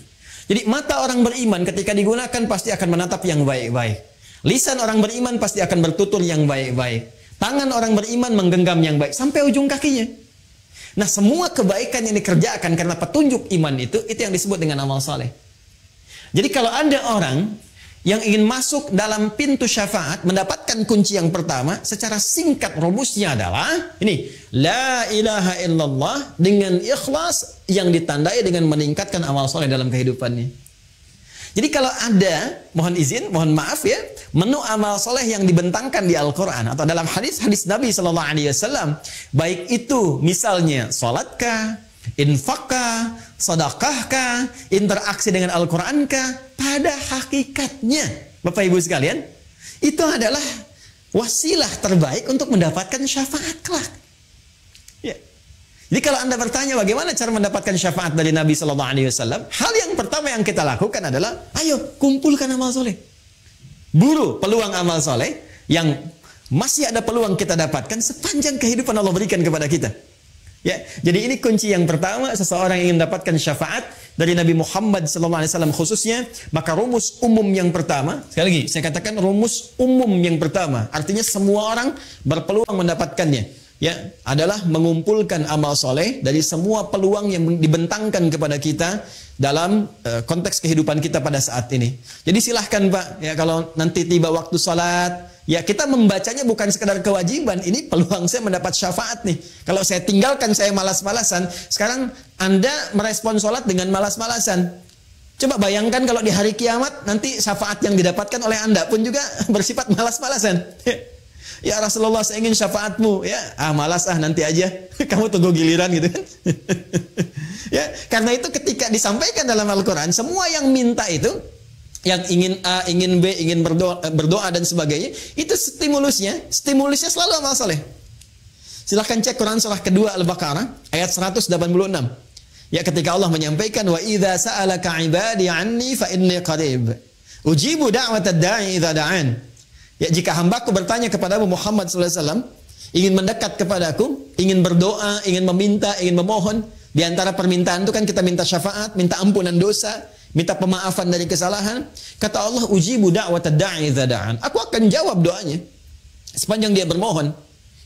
Jadi mata orang beriman ketika digunakan pasti akan menatap yang baik-baik. Lisan orang beriman pasti akan bertutur yang baik-baik. Tangan orang beriman menggenggam yang baik sampai ujung kakinya. Nah, semua kebaikan yang dikerjakan karena petunjuk iman itu yang disebut dengan amal saleh. Jadi kalau ada orang yang ingin masuk dalam pintu syafaat, mendapatkan kunci yang pertama, secara singkat rumusnya adalah ini, la ilaha illallah dengan ikhlas yang ditandai dengan meningkatkan amal soleh dalam kehidupannya. Jadi kalau ada, mohon izin, mohon maaf ya, menu amal soleh yang dibentangkan di Al-Quran atau dalam hadis-hadis Nabi Sallallahu Alaihi Wasallam, baik itu misalnya salatkah, infakkah, sedekahkah, interaksi dengan Al-Qur'ankah, pada hakikatnya Bapak Ibu sekalian, itu adalah wasilah terbaik untuk mendapatkan syafaat kelak. Ya. Jadi kalau Anda bertanya bagaimana cara mendapatkan syafaat dari Nabi Sallallahu Alaihi Wasallam, hal yang pertama yang kita lakukan adalah, ayo kumpulkan amal soleh. Buru peluang amal soleh yang masih ada peluang kita dapatkan sepanjang kehidupan Allah berikan kepada kita. Ya, jadi ini kunci yang pertama, seseorang yang ingin mendapatkan syafaat dari Nabi Muhammad SAW khususnya, maka rumus umum yang pertama, sekali lagi saya katakan rumus umum yang pertama, artinya semua orang berpeluang mendapatkannya, ya, adalah mengumpulkan amal soleh dari semua peluang yang dibentangkan kepada kita dalam konteks kehidupan kita pada saat ini. Jadi silahkan Pak, ya, kalau nanti tiba waktu salat, ya kita membacanya bukan sekedar kewajiban, ini peluang saya mendapat syafaat nih. Kalau saya tinggalkan, saya malas-malasan, sekarang Anda merespon salat dengan malas-malasan. Coba bayangkan kalau di hari kiamat, nanti syafaat yang didapatkan oleh Anda pun juga bersifat malas-malasan. Ya Rasulullah, saya ingin syafaatmu. Ya, malas nanti aja. Kamu tunggu giliran gitu kan. Ya, karena itu ketika disampaikan dalam Al-Quran, semua yang minta itu, yang ingin A, ingin B, ingin berdoa dan sebagainya, itu stimulusnya selalu amal soleh. Silahkan cek Quran surah kedua Al-Baqarah ayat 186. Ya, ketika Allah menyampaikan, wa idza sa'alaka 'ibadi 'anni fa inni qarib ujibu da'watad da'i idza da'an. Ya, jika hambaku bertanya kepada Muhammad SAW, ingin mendekat kepadaku, ingin berdoa, ingin meminta, ingin memohon, di antara permintaan itu kan kita minta syafaat, minta ampunan dosa, minta pemaafan dari kesalahan. Kata Allah, ujibu da'watad da'i idza da'an. Aku akan jawab doanya sepanjang dia bermohon.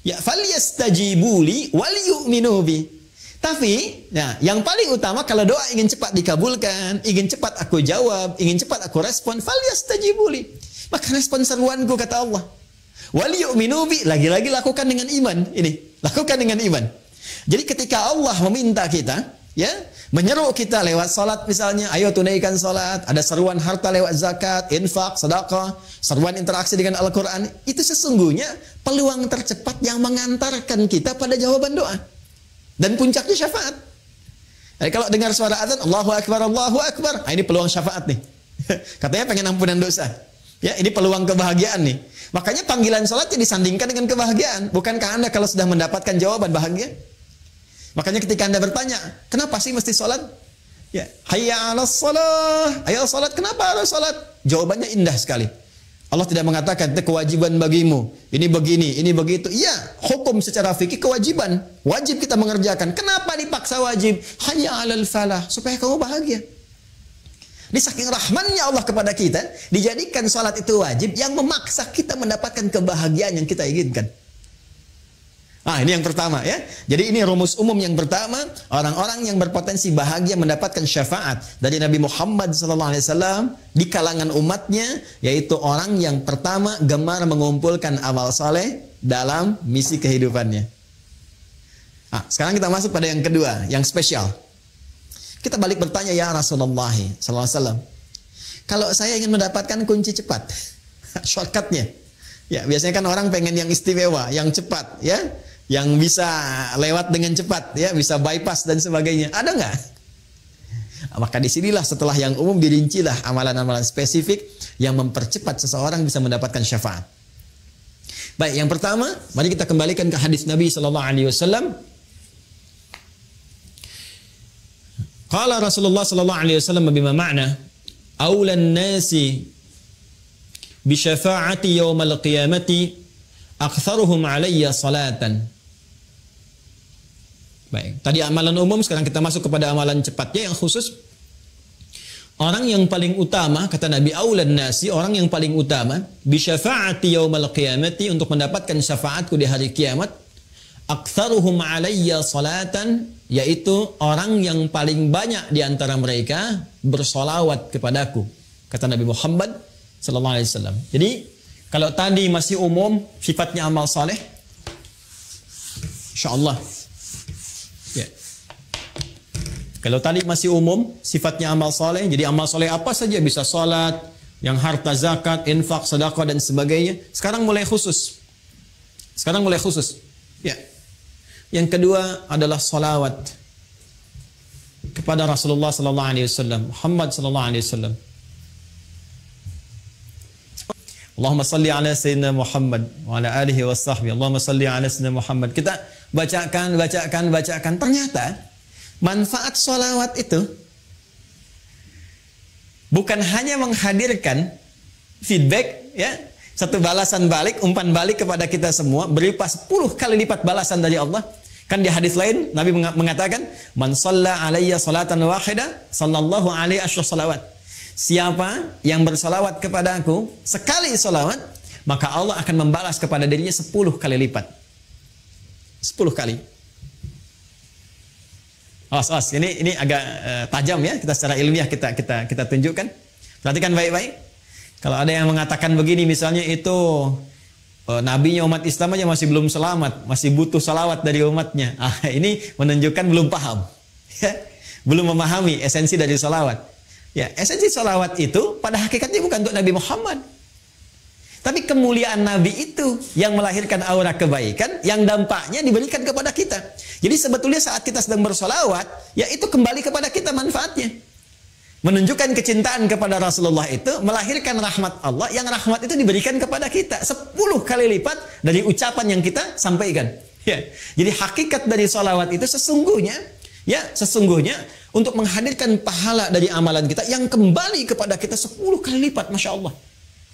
Ya, falyastajibu li wal yu'minu bi. Tapi, nah, yang paling utama kalau doa ingin cepat dikabulkan, ingin cepat aku jawab, ingin cepat aku respon, falyastajibu li. Maka respon seruanku, kata Allah. Wal yu'minu bi, lagi-lagi lakukan dengan iman. Ini, lakukan dengan iman. Jadi ketika Allah meminta kita, ya, menyeru kita lewat salat misalnya, ayo tunaikan salat, ada seruan harta lewat zakat, infak, sedekah, seruan interaksi dengan Al-Qur'an, itu sesungguhnya peluang tercepat yang mengantarkan kita pada jawaban doa. Dan puncaknya syafaat. Jadi kalau dengar suara azan, Allahu Akbar, Allahu Akbar, ini peluang syafaat nih. Katanya pengen ampunan dosa. Ya, ini peluang kebahagiaan nih. Makanya panggilan salatnya disandingkan dengan kebahagiaan. Bukankah Anda kalau sudah mendapatkan jawaban bahagia? Makanya ketika Anda bertanya, kenapa sih mesti salat? Ya, hayya 'alas shalah. Ayo salat, kenapa harus salat? Jawabannya indah sekali. Allah tidak mengatakan itu kewajiban bagimu. Ini begini, ini begitu. Iya, hukum secara fikih kewajiban. Wajib kita mengerjakan. Kenapa dipaksa wajib? Hayya 'alal falah, supaya kamu bahagia. Ini saking rahmannya Allah kepada kita, dijadikan salat itu wajib yang memaksa kita mendapatkan kebahagiaan yang kita inginkan. Nah, ini yang pertama ya. Jadi ini rumus umum yang pertama, orang-orang yang berpotensi bahagia mendapatkan syafaat dari Nabi Muhammad SAW di kalangan umatnya, yaitu orang yang pertama gemar mengumpulkan amal saleh dalam misi kehidupannya. Nah, sekarang kita masuk pada yang kedua, yang spesial. Kita balik bertanya, ya Rasulullah SAW, kalau saya ingin mendapatkan kunci cepat, shortcutnya, ya biasanya kan orang pengen yang istimewa, yang cepat, ya, yang bisa lewat dengan cepat, ya, bisa bypass dan sebagainya. Ada nggak? Maka disinilah setelah yang umum dirincilah amalan-amalan spesifik yang mempercepat seseorang bisa mendapatkan syafaat. Baik, yang pertama, mari kita kembalikan ke hadis Nabi Sallallahu Alaihi Wasallam. Qala Rasulullah sallallahu alaihi wasallam bima ma'na aulan nasi bi syafa'ati yaumal qiyamati aktsaruhum alayya salatan. Baik, tadi amalan umum, sekarang kita masuk kepada amalan cepatnya yang khusus. Orang yang paling utama, kata Nabi, aulan nasi, orang yang paling utama bi syafa'ati yaumal qiyamati, untuk mendapatkan syafaatku di hari kiamat, aktsaruhum alayya salatan, yaitu orang yang paling banyak di antara mereka bersolawat kepadaku, kata Nabi Muhammad sallallahu alaihi wasallam. Jadi kalau tadi masih umum sifatnya amal saleh, insyaallah ya, Kalau tadi masih umum, sifatnya amal soleh, jadi amal soleh apa saja bisa salat, yang harta zakat, infak, sedekah dan sebagainya. Sekarang mulai khusus. Ya. Yang kedua adalah salawat kepada Rasulullah sallallahu alaihi wasallam, Muhammad sallallahu alaihi wasallam. Allahumma salli ala sayyidina Muhammad wa ala alihi wa sahbihi. Allahumma salli ala sayyidina Muhammad. Kita bacakan. Ternyata manfaat salawat itu bukan hanya menghadirkan feedback, ya, satu balasan balik, umpan balik kepada kita semua, berupa 10 kali lipat balasan dari Allah. Kan di hadis lain Nabi mengatakan, "Man shalla alayya salatan wahida, sallallahu alaihi asyra salawat." Siapa yang bersalawat kepada aku sekali salawat, maka Allah akan membalas kepada dirinya 10 kali lipat. 10 kali. Ini agak tajam ya, kita secara ilmiah kita tunjukkan. Perhatikan baik-baik. Kalau ada yang mengatakan begini, misalnya itu nabinya umat Islam aja masih belum selamat, masih butuh salawat dari umatnya. Ini menunjukkan belum paham, ya, belum memahami esensi dari salawat. Ya, esensi salawat itu pada hakikatnya bukan untuk Nabi Muhammad, tapi kemuliaan Nabi itu yang melahirkan aura kebaikan yang dampaknya diberikan kepada kita. Jadi sebetulnya saat kita sedang bersolawat, ya itu kembali kepada kita manfaatnya. Menunjukkan kecintaan kepada Rasulullah itu melahirkan rahmat Allah, yang rahmat itu diberikan kepada kita 10 kali lipat dari ucapan yang kita sampaikan. Ya. Jadi hakikat dari solawat itu sesungguhnya untuk menghadirkan pahala dari amalan kita yang kembali kepada kita 10 kali lipat, Masya Allah.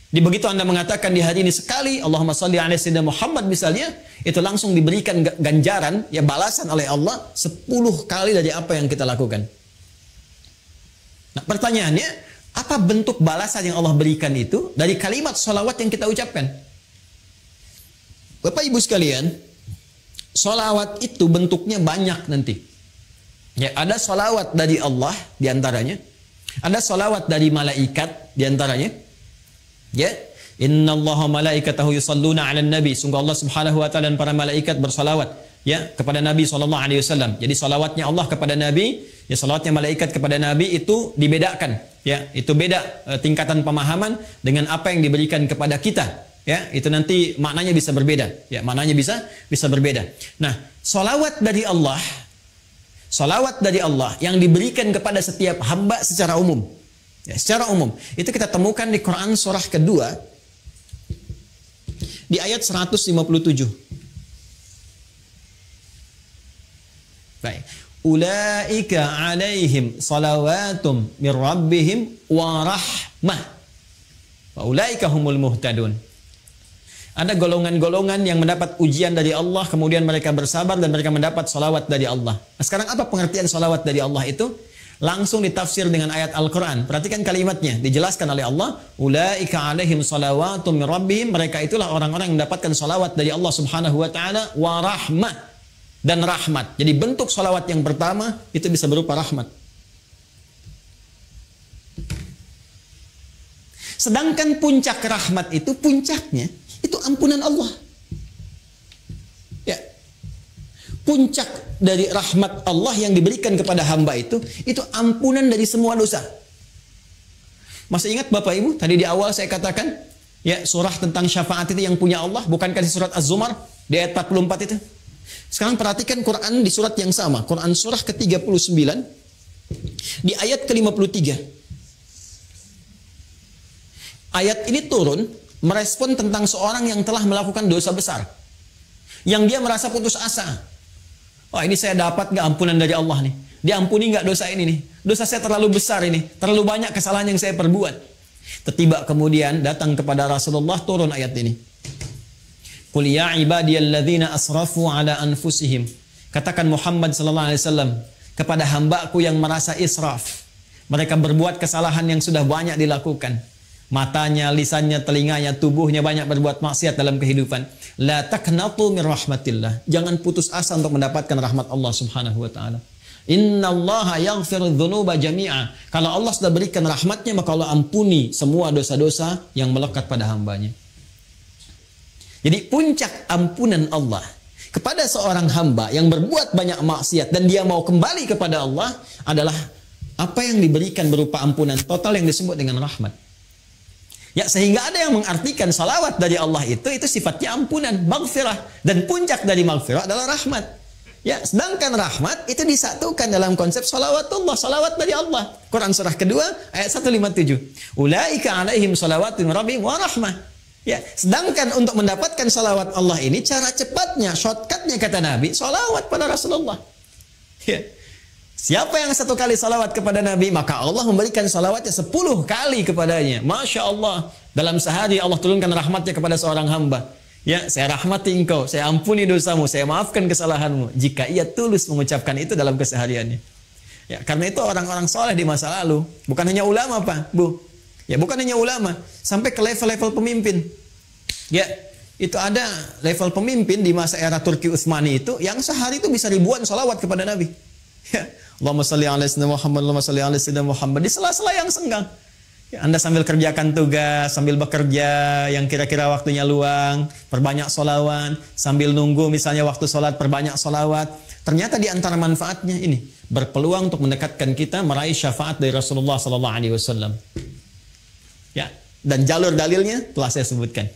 Di begitu Anda mengatakan di hari ini sekali Allahumma shalli ala sayyidina Muhammad misalnya, itu langsung diberikan ganjaran, ya, balasan oleh Allah 10 kali dari apa yang kita lakukan. Nah, pertanyaannya, apa bentuk balasan yang Allah berikan itu dari kalimat sholawat yang kita ucapkan? Bapak Ibu sekalian, sholawat itu bentuknya banyak nanti. Ya, ada sholawat dari Allah diantaranya, ada sholawat dari malaikat diantaranya. Ya, innallaha malaikatahu yusalluna 'alan nabi. Sungguh Allah Subhanahu wa taala dan para malaikat bersalawat, ya, kepada Nabi sallallahu alaihi wasallam. Jadi salawatnya Allah kepada Nabi, ya, salawatnya malaikat kepada Nabi itu dibedakan, ya. Itu beda tingkatan pemahaman dengan apa yang diberikan kepada kita, ya. Itu nanti maknanya bisa berbeda, ya, maknanya bisa berbeda. Nah, salawat dari Allah yang diberikan kepada setiap hamba secara umum. Ya, secara umum. Itu kita temukan di Quran surah kedua di ayat 157. Baik. Ulaika alaihim salawatum mir rabbihim wa rahmah. Wa ulaika humul muhtadun. Ada golongan-golongan yang mendapat ujian dari Allah, kemudian mereka bersabar dan mereka mendapat salawat dari Allah. Nah, sekarang apa pengertian salawat dari Allah itu? Langsung ditafsir dengan ayat Al-Quran. Perhatikan kalimatnya, dijelaskan oleh Allah, ulaika alaihim salawatum mir rabbihim, mereka itulah orang-orang yang mendapatkan salawat dari Allah Subhanahu wa taala, wa rahmah, dan rahmat. Jadi bentuk salawat yang pertama itu bisa berupa rahmat. Sedangkan puncak rahmat itu, puncaknya itu ampunan Allah. Ya. Puncak dari rahmat Allah yang diberikan kepada hamba itu ampunan dari semua dosa. Masih ingat Bapak Ibu, tadi di awal saya katakan, ya, surah tentang syafaat itu yang punya Allah, bukankah di surat Az-Zumar di ayat 44 itu? Sekarang perhatikan Quran di surat yang sama, Quran surah ke-39 di ayat ke-53. Ayat ini turun merespon tentang seorang yang telah melakukan dosa besar, yang dia merasa putus asa. Oh, ini saya dapat nggak ampunan dari Allah nih? Diampuni nggak dosa ini nih? Dosa saya terlalu besar ini, terlalu banyak kesalahan yang saya perbuat. Tiba kemudian datang kepada Rasulullah turun ayat ini. Qul ya ibadiyalladzina asrafu ala anfusihim. Katakan Muhammad sallallahu alaihi wasallam kepada hamba-Ku yang merasa israf. Mereka berbuat kesalahan yang sudah banyak dilakukan. Matanya, lisannya, telinganya, tubuhnya banyak berbuat maksiat dalam kehidupan. La taqnatu mir rahmatillah. Jangan putus asa untuk mendapatkan rahmat Allah Subhanahu wa taala. Innallaha yaghfiru dzunuba jami'a. Kalau Allah sudah berikan rahmatnya, maka Allah ampuni semua dosa-dosa yang melekat pada hambanya. Jadi puncak ampunan Allah kepada seorang hamba yang berbuat banyak maksiat dan dia mau kembali kepada Allah adalah apa yang diberikan berupa ampunan total yang disebut dengan rahmat. Ya, sehingga ada yang mengartikan salawat dari Allah itu sifatnya ampunan, maghfirah, dan puncak dari maghfirah adalah rahmat. Ya, sedangkan rahmat itu disatukan dalam konsep salawatullah, salawat dari Allah. Quran surah kedua ayat 157. Ulaika alaihim salawatun rabbihim wa rahmah. Ya, sedangkan untuk mendapatkan salawat Allah ini cara cepatnya, shortcutnya kata Nabi, salawat pada Rasulullah. Ya. Siapa yang satu kali salawat kepada Nabi, maka Allah memberikan salawatnya 10 kali kepadanya. Masya Allah. Dalam sehari Allah turunkan rahmatnya kepada seorang hamba. Ya, saya rahmati engkau, saya ampuni dosamu, saya maafkan kesalahanmu. Jika ia tulus mengucapkan itu dalam kesehariannya. Ya, karena itu orang-orang soleh di masa lalu, bukan hanya ulama Pak, Bu. Ya, bukan hanya ulama, sampai ke level-level pemimpin. Ya, itu ada level pemimpin di masa era Turki Utsmani itu yang sehari itu bisa ribuan salawat kepada Nabi. Ya, Allahumma salli ala sayyidina Muhammad, Allahumma salli ala sayyidina Muhammad di sela-sela yang senggang. Ya, Anda sambil kerjakan tugas, sambil bekerja yang kira-kira waktunya luang, perbanyak sholawat, sambil nunggu misalnya waktu sholat, perbanyak sholawat. Ternyata di antara manfaatnya ini berpeluang untuk mendekatkan kita meraih syafaat dari Rasulullah sallallahu alaihi wasallam. Ya, dan jalur dalilnya telah saya sebutkan.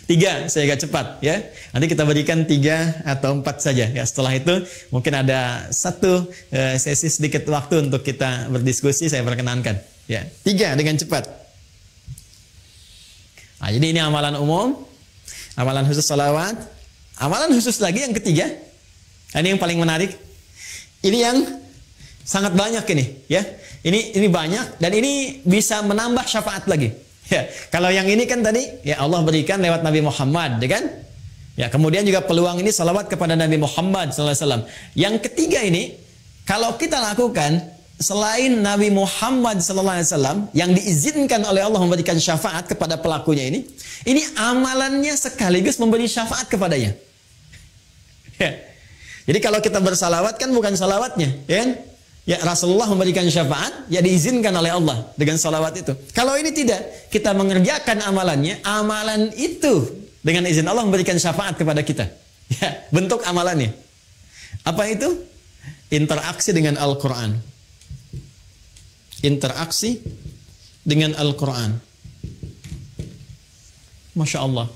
3, saya agak cepat ya. Nanti kita berikan 3 atau 4 saja ya. Setelah itu mungkin ada satu sesi sedikit waktu untuk kita berdiskusi, saya perkenankan ya. 3 dengan cepat. Nah, jadi ini amalan umum, amalan khusus salawat, amalan khusus lagi yang ketiga. Ini yang paling menarik. Ini yang sangat banyak ini ya. Ini banyak dan ini bisa menambah syafaat lagi. Ya, kalau yang ini kan tadi ya Allah berikan lewat Nabi Muhammad, ya kan? Ya, kemudian juga peluang ini salawat kepada Nabi Muhammad SAW. Yang ketiga ini kalau kita lakukan selain Nabi Muhammad SAW yang diizinkan oleh Allah memberikan syafaat kepada pelakunya ini amalannya sekaligus memberi syafaat kepadanya. Ya. Jadi kalau kita bersalawat kan bukan salawatnya, ya kan? Ya, Rasulullah memberikan syafaat, ya diizinkan oleh Allah dengan salawat itu. Kalau ini tidak, kita mengerjakan amalannya, amalan itu dengan izin Allah memberikan syafaat kepada kita. Ya, bentuk amalannya. Apa itu? Interaksi dengan Al-Quran. Interaksi dengan Al-Quran. Masya Allah.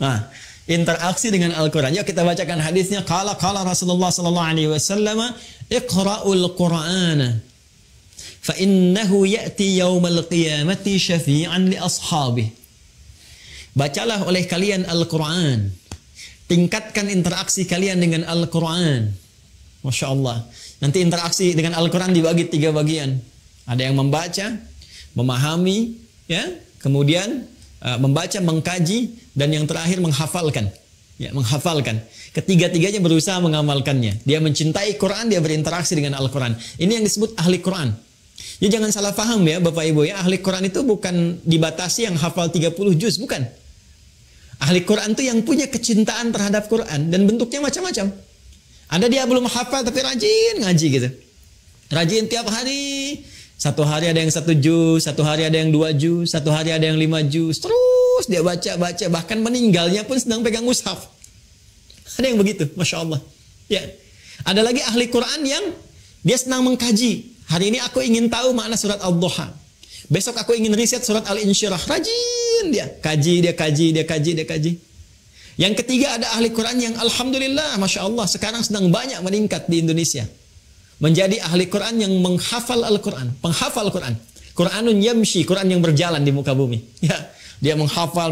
Nah, interaksi dengan Al-Quran. Yuk kita bacakan hadisnya. Qala Rasulullah sallallahu alaihi wasallam, "Iqra'ul Qur'ana fa innahu ya'ti yaumal qiyamati syafi'an li ashabihi." Bacalah oleh kalian Al-Quran. Tingkatkan interaksi kalian dengan Al-Quran. Masya Allah. Nanti interaksi dengan Al-Quran dibagi 3 bagian. Ada yang membaca, memahami, ya, kemudian membaca, mengkaji, dan yang terakhir menghafalkan. Ya, menghafalkan. Ketiga-tiganya berusaha mengamalkannya. Dia mencintai Quran, dia berinteraksi dengan Al-Quran. Ini yang disebut ahli Quran. Ya, jangan salah paham ya Bapak Ibu ya. Ahli Quran itu bukan dibatasi yang hafal 30 juz, bukan. Ahli Quran itu yang punya kecintaan terhadap Quran dan bentuknya macam-macam. Ada dia belum hafal tapi rajin ngaji gitu. Rajin tiap hari. Satu hari ada yang 1 juz, satu hari ada yang 2 juz, satu hari ada yang 5 juz. Terus dia baca, bahkan meninggalnya pun sedang pegang mushaf. Ada yang begitu, Masya Allah. Ya. Ada lagi ahli Quran yang dia senang mengkaji. Hari ini aku ingin tahu makna surat Al-Duha. Besok aku ingin riset surat Al-Insyirah. Rajin dia. Kaji. Yang ketiga ada ahli Quran yang Alhamdulillah, Masya Allah, sekarang sedang banyak meningkat di Indonesia. Menjadi ahli Quran yang menghafal Al-Quran, penghafal Quran. Quranun yamshi, Quran yang berjalan di muka bumi. Ya, dia menghafal,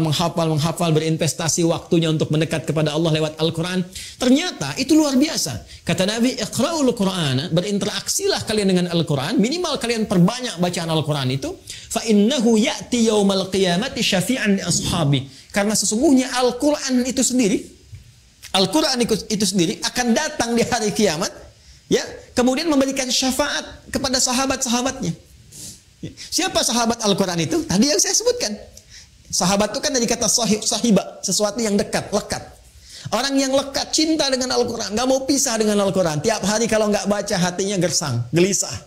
berinvestasi waktunya untuk mendekat kepada Allah lewat Al-Quran. Ternyata itu luar biasa. Kata Nabi, Iqra'ul Qur'ana, berinteraksilah kalian dengan Al-Quran, minimal kalian perbanyak bacaan Al-Quran itu. Fa innahu ya'ti yaumal qiyamati syafi'an li ashabi. Karena sesungguhnya Al-Quran itu sendiri, akan datang di hari kiamat, ya, kemudian memberikan syafaat kepada sahabat-sahabatnya. Siapa sahabat Al-Quran itu? Tadi yang saya sebutkan. Sahabat itu kan dari kata sahiba, sesuatu yang dekat, lekat. Orang yang lekat, cinta dengan Al-Quran, gak mau pisah dengan Al-Quran. Tiap hari kalau gak baca hatinya gersang, gelisah.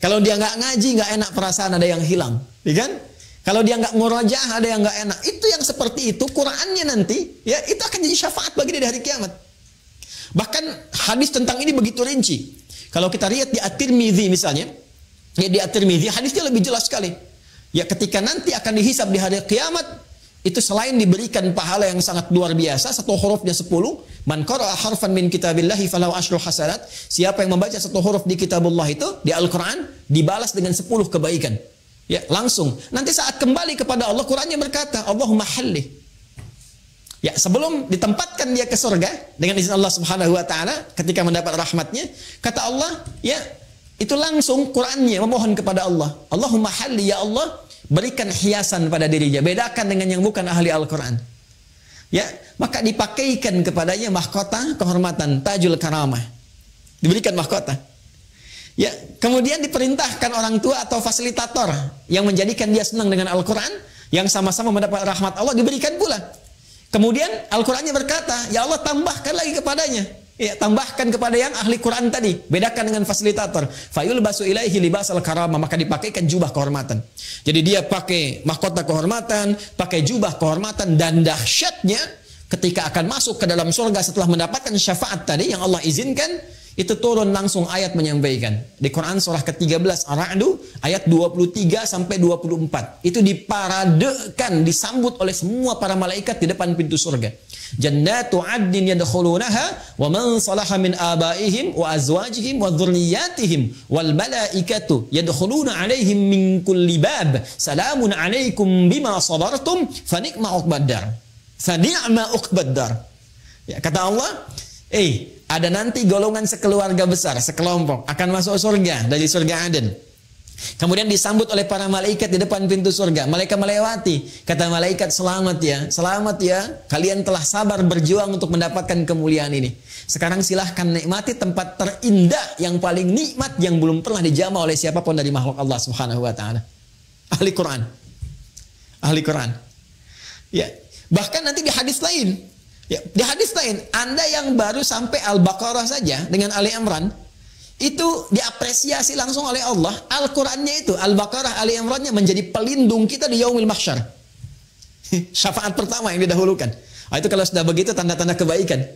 Kalau dia gak ngaji, gak enak perasaan, ada yang hilang. Ya kan? Kalau dia nggak murajaah, ada yang nggak enak. Itu yang seperti itu, Qurannya nanti, ya itu akan jadi syafaat bagi dia di hari kiamat. Bahkan hadis tentang ini begitu rinci. Kalau kita lihat di At-Tirmidzi misalnya, ya di At-Tirmidzi hadisnya lebih jelas sekali. Ya ketika nanti akan dihisab di hari kiamat, itu selain diberikan pahala yang sangat luar biasa, satu hurufnya 10, man qara'a harfan min kitabillahi falahu asyru hasanat. Siapa yang membaca satu huruf di kitabullah itu, di Al-Quran, dibalas dengan 10 kebaikan. Ya, langsung. Nanti saat kembali kepada Allah, Qurannya berkata, Allahumma halli. Ya, sebelum ditempatkan dia ke surga dengan izin Allah Subhanahu wa taala ketika mendapat rahmatnya, kata Allah, ya, itu langsung Qurannya memohon kepada Allah, Allahumma halli, ya Allah, berikan hiasan pada dirinya, bedakan dengan yang bukan ahli Al-Quran. Ya, maka dipakaikan kepadanya mahkota kehormatan, tajul karamah. Diberikan mahkota. Ya, kemudian diperintahkan orang tua atau fasilitator yang menjadikan dia senang dengan Al-Quran, yang sama-sama mendapat rahmat Allah, diberikan pula. Kemudian Al-Qurannya berkata, ya Allah tambahkan lagi kepadanya. Ya, tambahkan kepada yang ahli Quran tadi, bedakan dengan fasilitator. Fayul basu ilaihi libasal karamah, maka dipakaikan jubah kehormatan. Jadi dia pakai mahkota kehormatan, pakai jubah kehormatan, dan dahsyatnya ketika akan masuk ke dalam surga setelah mendapatkan syafaat tadi yang Allah izinkan, itu turun langsung ayat menyampaikan. Di Quran surah ke-13 Ar-Ra'd ayat 23 sampai 24. Itu diparadekan, disambut oleh semua para malaikat di depan pintu surga. Jannatu 'adnin yadkhulunaha wa man salaha min abaihim wa azwajihim wa dhurriyyatihim wal malaikatu yadkhuluna 'alaihim min kulli bab. Salamun 'alaikum bima sabartum fa ni'ma 'uqbaddar. Fa ni'ma 'uqbaddar. Ya, kata Allah, ada nanti golongan sekeluarga besar, sekelompok akan masuk surga dari surga Aden. Kemudian disambut oleh para malaikat di depan pintu surga. Malaikat melewati. Kata malaikat, selamat ya, kalian telah sabar berjuang untuk mendapatkan kemuliaan ini. Sekarang silahkan nikmati tempat terindah yang paling nikmat yang belum pernah dijamah oleh siapapun dari makhluk Allah Subhanahu wa taala. Ahli Quran. Ahli Quran. Ya, bahkan nanti di hadis lain, ya, di hadis lain, Anda yang baru sampai Al-Baqarah saja dengan Ali Imran, itu diapresiasi langsung oleh Allah. Al-Qurannya itu, Al-Baqarah, Ali Imrannya menjadi pelindung kita di Yaumil Mahsyar. Syafaat pertama yang didahulukan. Itu kalau sudah begitu tanda-tanda kebaikan.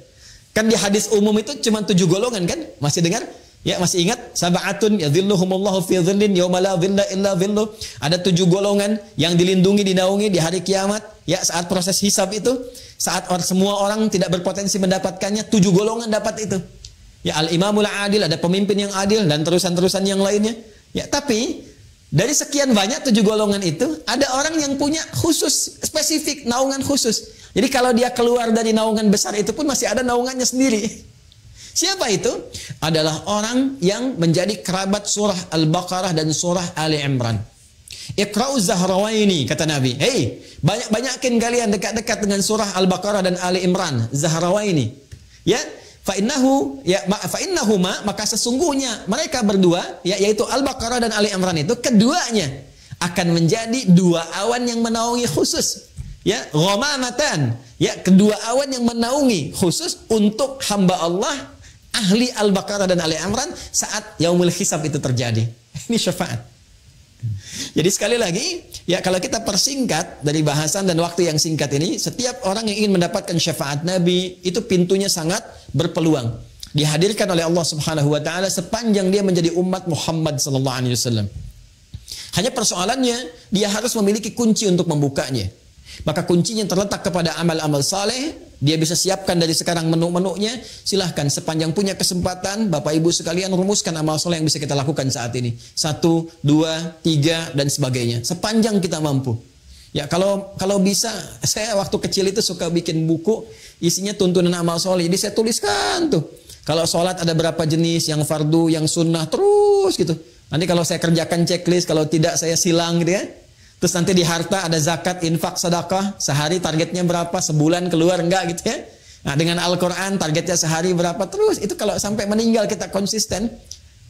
Kan di hadis umum itu cuma 7 golongan kan? Masih dengar? Ya, masih ingat? Sab'atun yadhilluhumullahu fi dhillin yauma la dhilla illa dhilluh. Ada 7 golongan yang dilindungi, dinaungi di hari kiamat. Ya, saat proses hisab itu, saat semua orang tidak berpotensi mendapatkannya, 7 golongan dapat itu. Ya, al-imamul adil, ada pemimpin yang adil, dan terusan-terusan yang lainnya. Ya, tapi dari sekian banyak 7 golongan itu, ada orang yang punya khusus, spesifik, naungan khusus. Jadi kalau dia keluar dari naungan besar itu pun masih ada naungannya sendiri. Siapa itu? Adalah orang yang menjadi kerabat surah Al-Baqarah dan surah Ali Imran. Iqra'uz Zahrawaini, kata Nabi. Banyak-banyakin kalian dekat-dekat dengan surah Al-Baqarah dan Ali Imran, Zahrawaini. Ya, fa'innahuma, maka sesungguhnya mereka berdua, ya, yaitu Al-Baqarah dan Ali Imran itu, keduanya akan menjadi 2 awan yang menaungi khusus. Ya, ghamamatan, ya, kedua awan yang menaungi khusus untuk hamba Allah ahli Al-Baqarah dan Ali Imran saat yaumul hisab itu terjadi. Ini syafaat. Jadi sekali lagi, ya, kalau kita persingkat dari bahasan dan waktu yang singkat ini, setiap orang yang ingin mendapatkan syafaat Nabi itu pintunya sangat berpeluang dihadirkan oleh Allah Subhanahu wa taala sepanjang dia menjadi umat Muhammad sallallahu alaihi wasallam. Hanya persoalannya, dia harus memiliki kunci untuk membukanya. Maka kuncinya terletak kepada amal-amal saleh. Dia bisa siapkan dari sekarang menu-menunya. Silahkan sepanjang punya kesempatan, Bapak Ibu sekalian, rumuskan amal saleh yang bisa kita lakukan saat ini. 1, 2, 3 dan sebagainya. Sepanjang kita mampu. Ya, kalau bisa, saya waktu kecil itu suka bikin buku isinya tuntunan amal saleh. Jadi saya tuliskan tuh. Kalau sholat ada berapa jenis, yang fardu, yang sunnah, terus gitu. Nanti kalau saya kerjakan checklist, kalau tidak saya silang gitu ya. Terus nanti di harta ada zakat, infak, sedekah, sehari targetnya berapa, sebulan keluar enggak gitu ya. Nah, dengan Al-Quran targetnya sehari berapa, terus itu kalau sampai meninggal kita konsisten,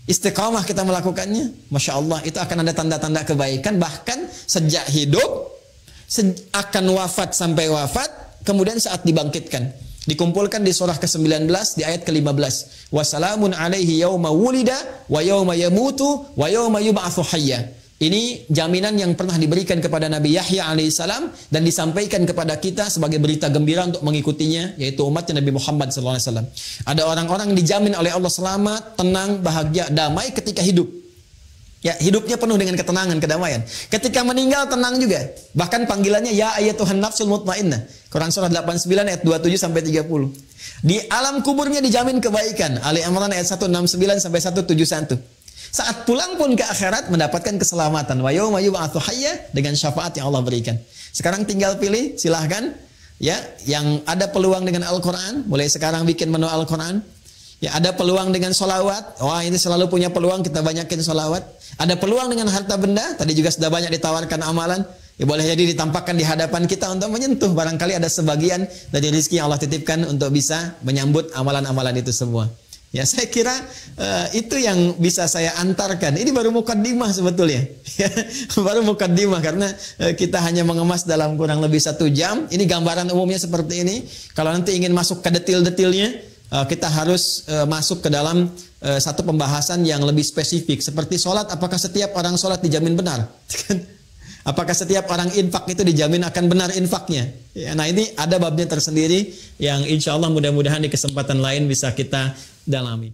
istiqamah kita melakukannya, Masya Allah, itu akan ada tanda-tanda kebaikan. Bahkan sejak hidup, akan wafat sampai wafat, kemudian saat dibangkitkan. Dikumpulkan di surah ke-19 di ayat ke-15. Wassalamun alaihi yauma wulida wa yauma yamutu wa yauma yub'atsu hayya. Ini jaminan yang pernah diberikan kepada Nabi Yahya alaihissalam dan disampaikan kepada kita sebagai berita gembira untuk mengikutinya, yaitu umatnya Nabi Muhammad SAW. Ada orang-orang yang dijamin oleh Allah selamat, tenang, bahagia, damai ketika hidup. Ya, hidupnya penuh dengan ketenangan, kedamaian. Ketika meninggal tenang juga. Bahkan panggilannya ya ayyatuhan nafsul mutmainnah. Quran surah 89 ayat 27 sampai 30. Di alam kuburnya dijamin kebaikan. Ali Imran ayat 169 sampai 171. Saat pulang pun ke akhirat mendapatkan keselamatan. Wa yauma yub'atsu hayya, dengan syafaat yang Allah berikan. Sekarang tinggal pilih, silahkan. Ya, yang ada peluang dengan Al-Quran, mulai sekarang bikin menu Al-Quran. Ya, ada peluang dengan solawat. Wah, ini selalu punya peluang, kita banyakin solawat. Ada peluang dengan harta benda. Tadi juga sudah banyak ditawarkan amalan. Ya, boleh jadi ditampakkan di hadapan kita untuk menyentuh. Barangkali ada sebagian dari rezeki yang Allah titipkan untuk bisa menyambut amalan-amalan itu semua. Ya, saya kira itu yang bisa saya antarkan. Ini baru mukaddimah sebetulnya. Baru mukaddimah karena kita hanya mengemas dalam kurang lebih 1 jam. Ini gambaran umumnya seperti ini. Kalau nanti ingin masuk ke detail-detailnya, kita harus masuk ke dalam satu pembahasan yang lebih spesifik. Seperti sholat, apakah setiap orang sholat dijamin benar? Apakah setiap orang infak itu dijamin akan benar infaknya? Ya, nah, ini ada babnya tersendiri yang insya Allah mudah-mudahan di kesempatan lain bisa kita dalami.